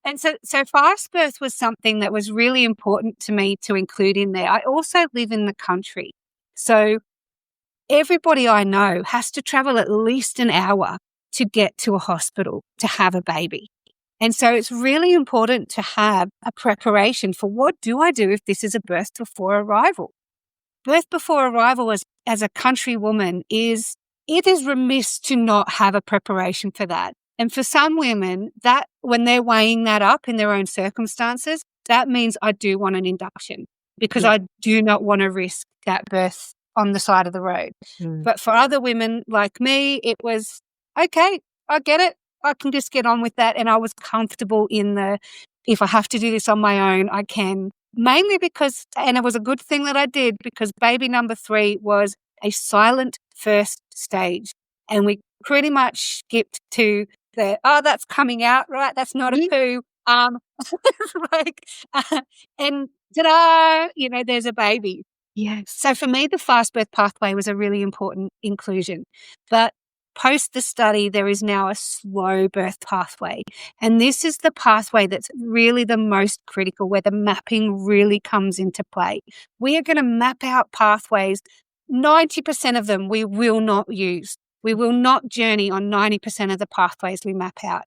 And so fast birth was something that was really important to me to include in there. I also live in the country. So everybody I know has to travel at least an hour to get to a hospital to have a baby. And so it's really important to have a preparation for, what do I do if this is a birth before arrival? Birth before arrival as a country woman it is remiss to not have a preparation for that. And for some women, that when they're weighing that up in their own circumstances, that means I do want an induction, because I do not want to risk that birth on the side of the road. But for other women like me, it was, okay, I get it. I can just get on with that. And I was comfortable if I have to do this on my own, I can. Mainly because, and it was a good thing that I did, because baby number 3 was a silent first stage. And we pretty much skipped to that's coming out, right? That's not a poo. And ta-da, there's a baby. Yes. So for me, the fast birth pathway was a really important inclusion. But post the study, there is now a slow birth pathway. And this is the pathway that's really the most critical, where the mapping really comes into play. We are going to map out pathways. 90% of them we will not use. We will not journey on 90% of the pathways we map out.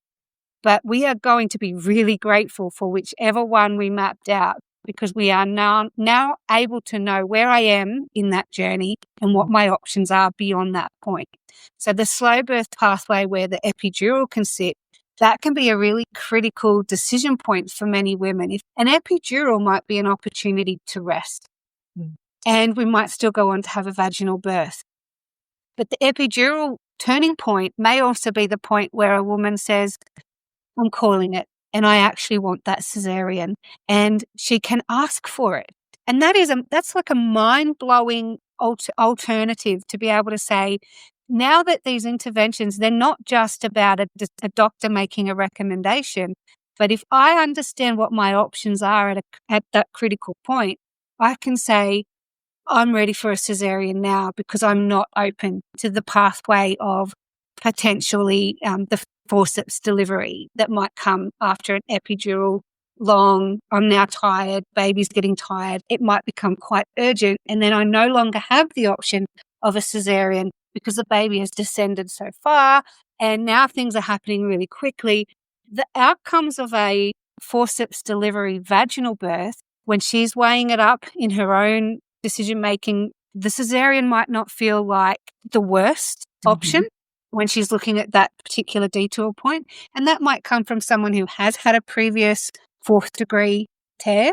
But we are going to be really grateful for whichever one we mapped out, because we are now able to know where I am in that journey and what my options are beyond that point. So the slow birth pathway, where the epidural can sit, that can be a really critical decision point for many women. If an epidural might be an opportunity to rest, and we might still go on to have a vaginal birth. But the epidural turning point may also be the point where a woman says, I'm calling it, and I actually want that cesarean, and she can ask for it. And that's like a mind-blowing alternative to be able to say, now that these interventions, they're not just about a doctor making a recommendation, but if I understand what my options are at that critical point, I can say, I'm ready for a cesarean now, because I'm not open to the pathway of potentially the forceps delivery that might come after an epidural. I'm now tired, baby's getting tired. It might become quite urgent, and then I no longer have the option of a cesarean because the baby has descended so far, and now things are happening really quickly. The outcomes of a forceps delivery vaginal birth, when she's weighing it up in her own decision-making, the cesarean might not feel like the worst option when she's looking at that particular detour point. And that might come from someone who has had a previous 4th-degree tear,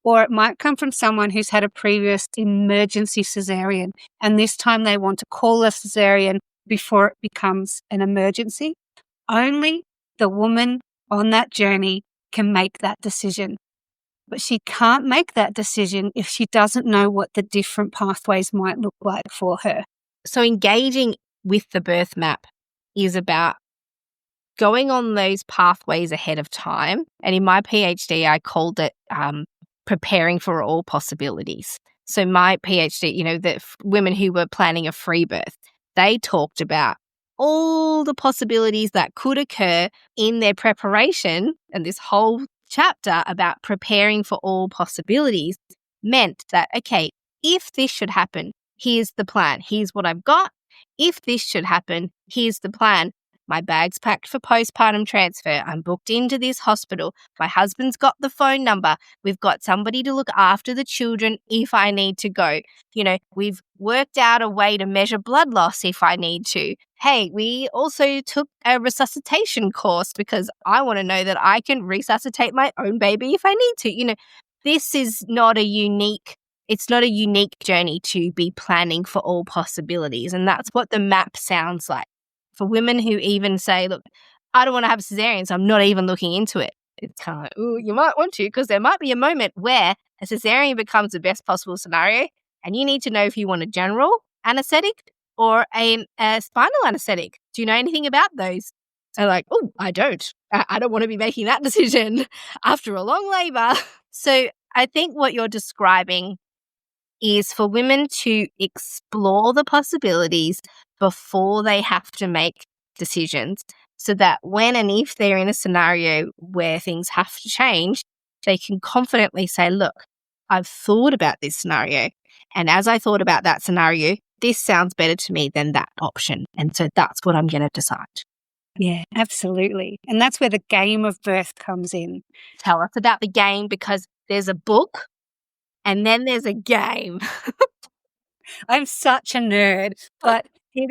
or it might come from someone who's had a previous emergency cesarean, and this time they want to call a cesarean before it becomes an emergency. Only the woman on that journey can make that decision. But she can't make that decision if she doesn't know what the different pathways might look like for her. So engaging with the birth map is about going on those pathways ahead of time. And in my PhD, I called it preparing for all possibilities. So my PhD, the women who were planning a free birth, they talked about all the possibilities that could occur in their preparation, and this whole chapter about preparing for all possibilities meant that, okay, if this should happen, here's the plan. Here's what I've got. If this should happen, here's the plan. My bag's packed for postpartum transfer. I'm booked into this hospital. My husband's got the phone number. We've got somebody to look after the children if I need to go. We've worked out a way to measure blood loss if I need to. Hey, we also took a resuscitation course because I want to know that I can resuscitate my own baby if I need to. This is not a unique journey to be planning for all possibilities. And that's what the map sounds like. For women who even say, look, I don't want to have a cesarean, so I'm not even looking into it. It's kind of like, ooh, you might want to, because there might be a moment where a cesarean becomes the best possible scenario, and you need to know if you want a general anesthetic or a spinal anesthetic. Do you know anything about those? And like, oh, I don't. I don't want to be making that decision after a long labor. So I think what you're describing is for women to explore the possibilities before they have to make decisions, so that when and if they're in a scenario where things have to change, they can confidently say, look, I've thought about this scenario, and as I thought about that scenario, this sounds better to me than that option, and so that's what I'm going to decide. Yeah, absolutely. And that's where the game of birth comes in. Tell us about the game, because there's a book and then there's a game. I'm such a nerd, but it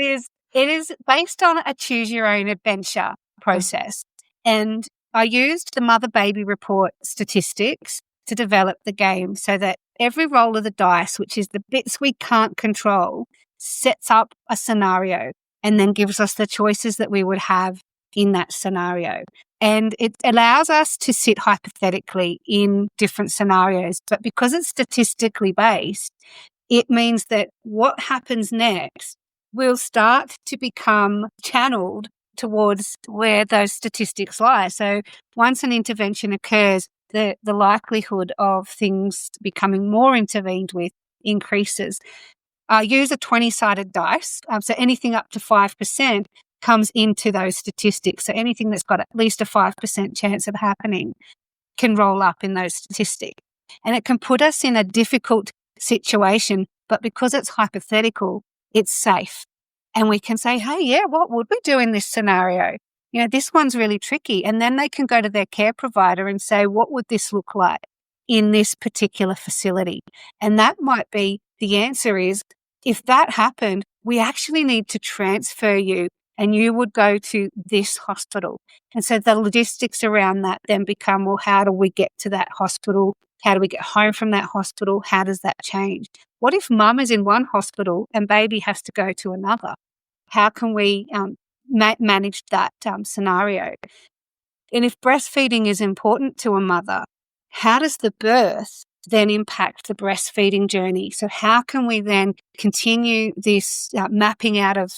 is based on a choose your own adventure process. And I used the mother-baby report statistics to develop the game, so that every roll of the dice, which is the bits we can't control, sets up a scenario and then gives us the choices that we would have in that scenario. And it allows us to sit hypothetically in different scenarios. But because it's statistically based, it means that what happens next will start to become channeled towards where those statistics lie. So once an intervention occurs, the likelihood of things becoming more intervened with increases. Use a 20-sided dice, so anything up to 5%, comes into those statistics. So anything that's got at least a 5% chance of happening can roll up in those statistics. And it can put us in a difficult situation, but because it's hypothetical, it's safe. And we can say, hey, yeah, what would we do in this scenario? You know, this one's really tricky. And then they can go to their care provider and say, what would this look like in this particular facility? And that might be the answer is, if that happened, we actually need to transfer you and you would go to this hospital. And so the logistics around that then become, well, how do we get to that hospital? How do we get home from that hospital? How does that change? What if mum is in one hospital and baby has to go to another? How can we manage that scenario? And if breastfeeding is important to a mother, how does the birth then impact the breastfeeding journey? So how can we then continue this mapping out of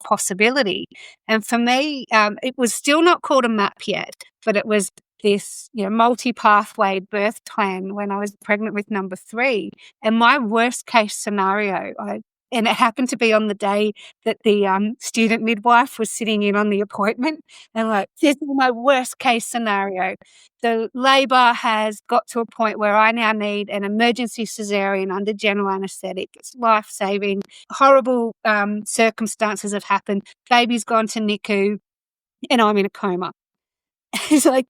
possibility? And for me, it was still not called a map yet, but it was this multi-pathway birth plan when I was pregnant with number 3. And my worst case scenario, and it happened to be on the day that the student midwife was sitting in on the appointment. And this is my worst case scenario. The labour has got to a point where I now need an emergency cesarean under general anaesthetic. It's life-saving. Horrible circumstances have happened. Baby's gone to NICU and I'm in a coma. It's like,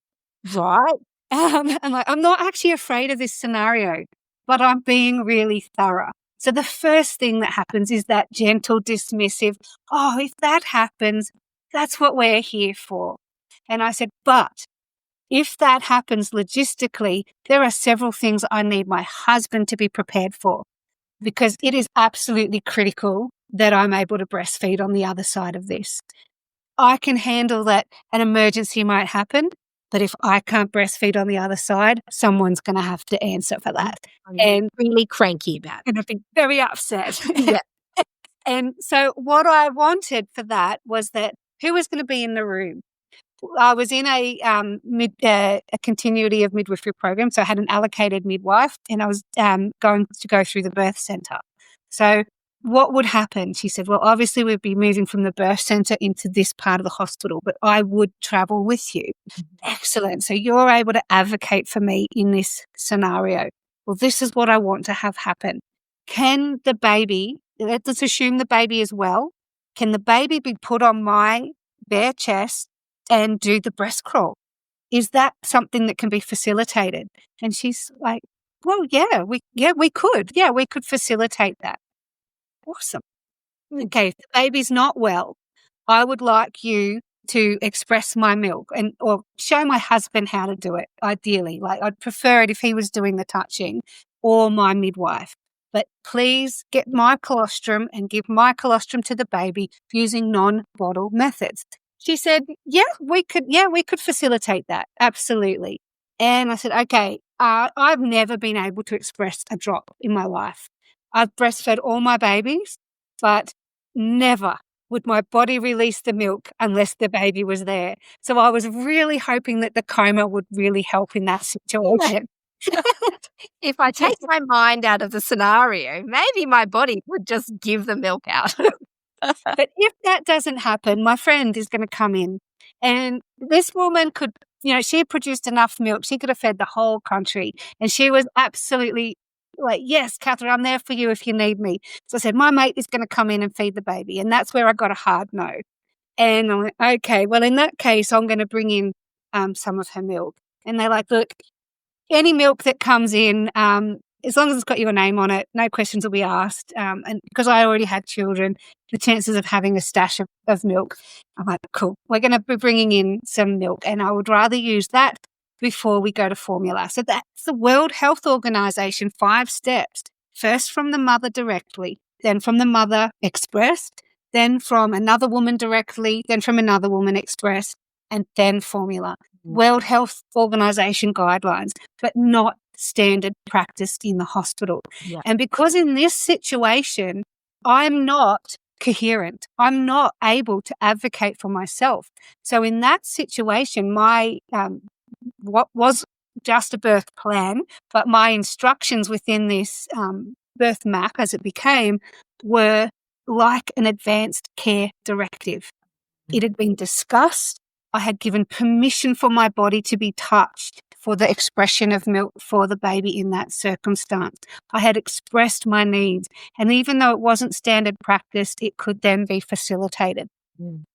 right. I'm not actually afraid of this scenario, but I'm being really thorough. So the first thing that happens is that gentle, dismissive, oh, if that happens, that's what we're here for. And I said, but if that happens logistically, there are several things I need my husband to be prepared for, because it is absolutely critical that I'm able to breastfeed on the other side of this. I can handle that an emergency might happen, but if I can't breastfeed on the other side, someone's going to have to answer for that. And really cranky about it. And I've been very upset. Yeah. And so what I wanted for that was that who was going to be in the room? I was in a continuity of midwifery program, so I had an allocated midwife, and I was going to go through the birth centre. So what would happen? She said, well, obviously we'd be moving from the birth centre into this part of the hospital, but I would travel with you. Excellent. So you're able to advocate for me in this scenario. Well, this is what I want to have happen. Can the baby, let's assume the baby is well, can the baby be put on my bare chest and do the breast crawl? Is that something that can be facilitated? And she's like, well, we could. Yeah, we could facilitate that. Awesome. Okay, if the baby's not well, I would like you to express my milk or show my husband how to do it, ideally. Like, I'd prefer it if he was doing the touching or my midwife. But please get my colostrum and give my colostrum to the baby using non-bottle methods. She said, we could facilitate that. Absolutely. And I said, okay, I've never been able to express a drop in my life. I've breastfed all my babies, but never would my body release the milk unless the baby was there. So I was really hoping that the coma would really help in that situation. If I take my mind out of the scenario, maybe my body would just give the milk out. But if that doesn't happen, my friend is going to come in. And this woman could, she had produced enough milk. She could have fed the whole country. And she was absolutely like, yes, Catherine, I'm there for you if you need me. So I said, my mate is going to come in and feed the baby. And that's where I got a hard no. And I went, okay, well, in that case, I'm going to bring in some of her milk. And they're like, look, any milk that comes in, as long as it's got your name on it, no questions will be asked. And because I already had children, the chances of having a stash of milk, I'm like, cool, we're going to be bringing in some milk. And I would rather use that before we go to formula. So that's the World Health Organization 5 steps. First from the mother directly, then from the mother expressed, then from another woman directly, then from another woman expressed, and then formula. World Health Organization guidelines, but not standard practice in the hospital. Yeah. And because in this situation, I'm not coherent, I'm not able to advocate for myself. So in that situation, my what was just a birth plan, but my instructions within this birth map, as it became, were like an advanced care directive. It had been discussed. I had given permission for my body to be touched for the expression of milk for the baby in that circumstance. I had expressed my needs. And even though it wasn't standard practice, it could then be facilitated.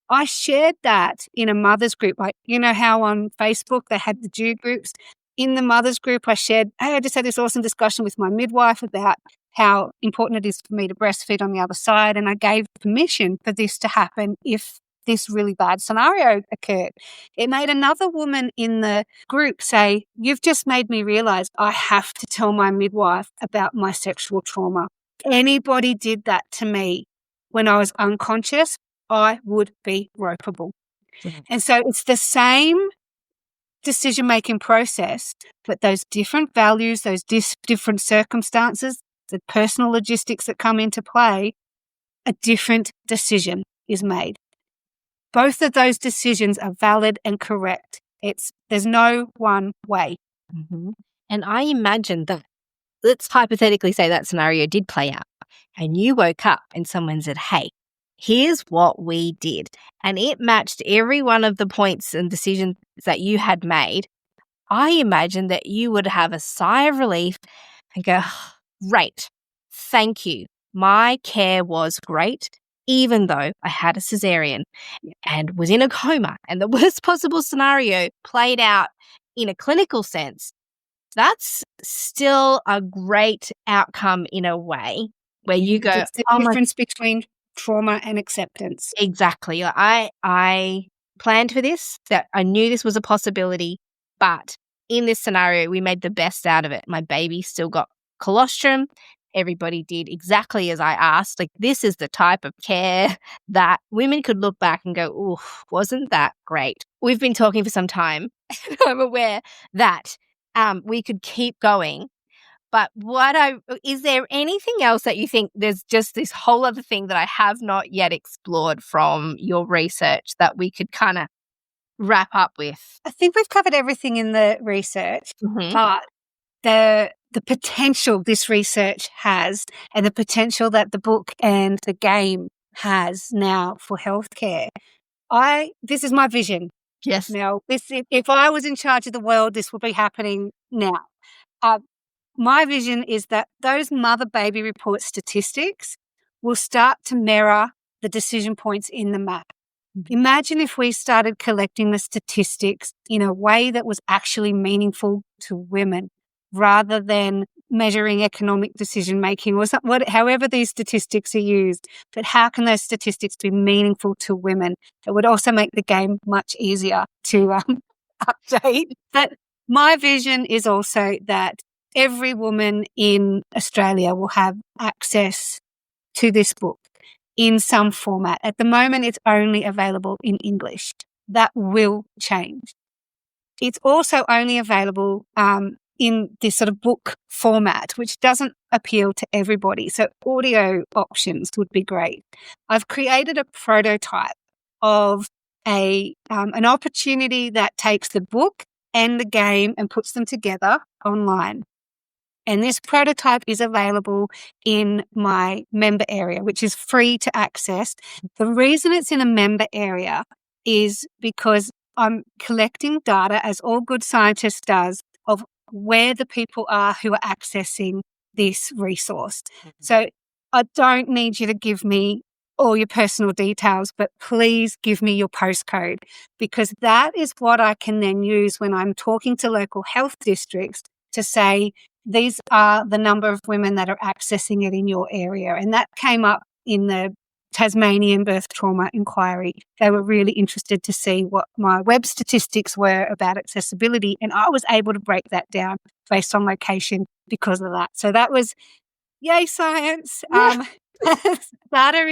I shared that in a mother's group. Like, you know how on Facebook they had the due groups? In the mother's group, I shared, hey, I just had this awesome discussion with my midwife about how important it is for me to breastfeed on the other side. And I gave permission for this to happen if this really bad scenario occurred. It made another woman in the group say, you've just made me realize I have to tell my midwife about my sexual trauma. If anybody did that to me when I was unconscious, I would be ropeable. And so it's the same decision-making process, but those different values, those different circumstances, the personal logistics that come into play, a different decision is made. Both of those decisions are valid and correct. There's no one way. And I imagine that, let's hypothetically say that scenario did play out and you woke up and someone said, hey, here's what we did. And it matched every one of the points and decisions that you had made. I imagine that you would have a sigh of relief and go, great, thank you. My care was great, even though I had a cesarean and was in a coma and the worst possible scenario played out in a clinical sense. That's still a great outcome in a way where you go, it's the difference between trauma and acceptance. Exactly. I planned for this, that I knew this was a possibility, but in this scenario, we made the best out of it. My baby still got colostrum. Everybody did exactly as I asked. Like, this is the type of care that women could look back and go, "Ooh, wasn't that great?" We've been talking for some time. I'm aware that we could keep going. But is there anything else that you think there's just this whole other thing that I have not yet explored from your research that we could kind of wrap up with? I think we've covered everything in the research, but the potential this research has and the potential that the book and the game has now for healthcare. This is my vision. Yes. Now, if I was in charge of the world, this would be happening now. My vision is that those mother-baby report statistics will start to mirror the decision points in the map. Imagine if we started collecting the statistics in a way that was actually meaningful to women rather than measuring economic decision-making or however these statistics are used. But how can those statistics be meaningful to women? It would also make the game much easier to update. But my vision is also that every woman in Australia will have access to this book in some format. At the moment, it's only available in English. That will change. It's also only available in this sort of book format, which doesn't appeal to everybody. So audio options would be great. I've created a prototype of an opportunity that takes the book and the game and puts them together online. And this prototype is available in my member area, which is free to access. The reason it's in a member area is because I'm collecting data, as all good scientists does, of where the people are who are accessing this resource. So I don't need you to give me all your personal details, but please give me your postcode, because that is what I can then use when I'm talking to local health districts to say, these are the number of women that are accessing it in your area. And that came up in the Tasmanian birth trauma inquiry. They were really interested to see what my web statistics were about accessibility. And I was able to break that down based on location because of that. So that was, yay, science. Data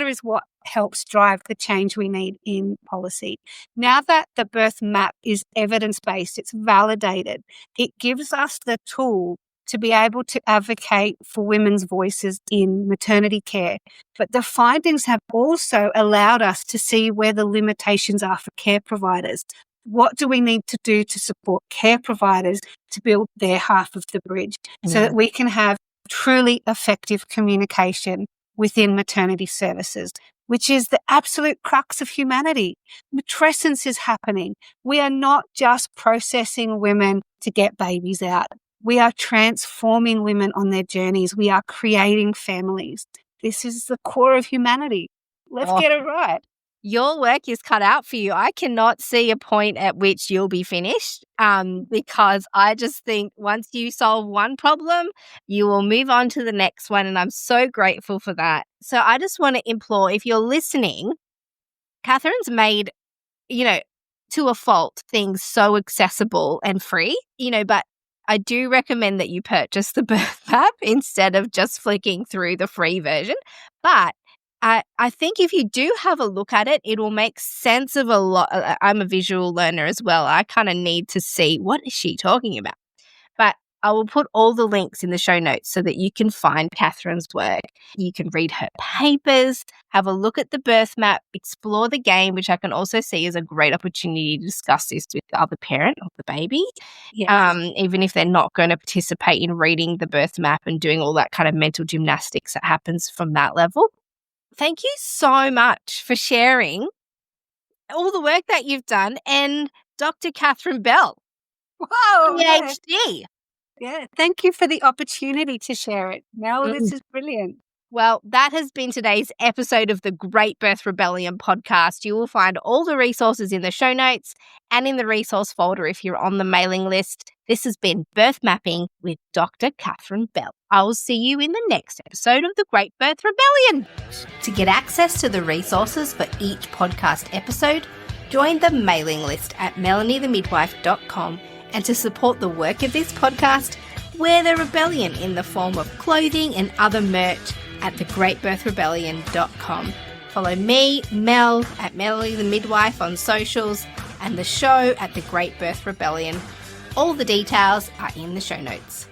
is what helps drive the change we need in policy. Now that the birth map is evidence-based, it's validated, it gives us the tool to be able to advocate for women's voices in maternity care. But the findings have also allowed us to see where the limitations are for care providers. What do we need to do to support care providers to build their half of the bridge so that we can have truly effective communication within maternity services? which is the absolute crux of humanity. Matrescence is happening. We are not just processing women to get babies out. We are transforming women on their journeys. We are creating families. This is the core of humanity. Let's get it right. Your work is cut out for you. I cannot see a point at which you'll be finished because I just think once you solve one problem, you will move on to the next one. And I'm so grateful for that. So I just want to implore, if you're listening, Catherine's made, to a fault, things so accessible and free, but I do recommend that you purchase the birth map instead of just flicking through the free version. But I think if you do have a look at it, it will make sense of a lot. I'm a visual learner as well. I kind of need to see what is she talking about. But I will put all the links in the show notes so that you can find Catherine's work. You can read her papers, have a look at the birth map, explore the game, which I can also see as a great opportunity to discuss this with the other parent of the baby. Yes. Even if they're not going to participate in reading the birth map and doing all that kind of mental gymnastics that happens from that level. Thank you so much for sharing all the work that you've done, and Dr. Catherine Bell, Whoa, PhD. Yeah, thank you for the opportunity to share it. Mel, this is brilliant. Well, that has been today's episode of the Great Birth Rebellion podcast. You will find all the resources in the show notes and in the resource folder if you're on the mailing list. This has been Birth Mapping with Dr. Catherine Bell. I will see you in the next episode of the Great Birth Rebellion. To get access to the resources for each podcast episode, join the mailing list at melaniethemidwife.com. And to support the work of this podcast, wear the rebellion in the form of clothing and other merch at thegreatbirthrebellion.com. Follow me, Mel, at Melanie the Midwife on socials, and the show at The Great Birth Rebellion. All the details are in the show notes.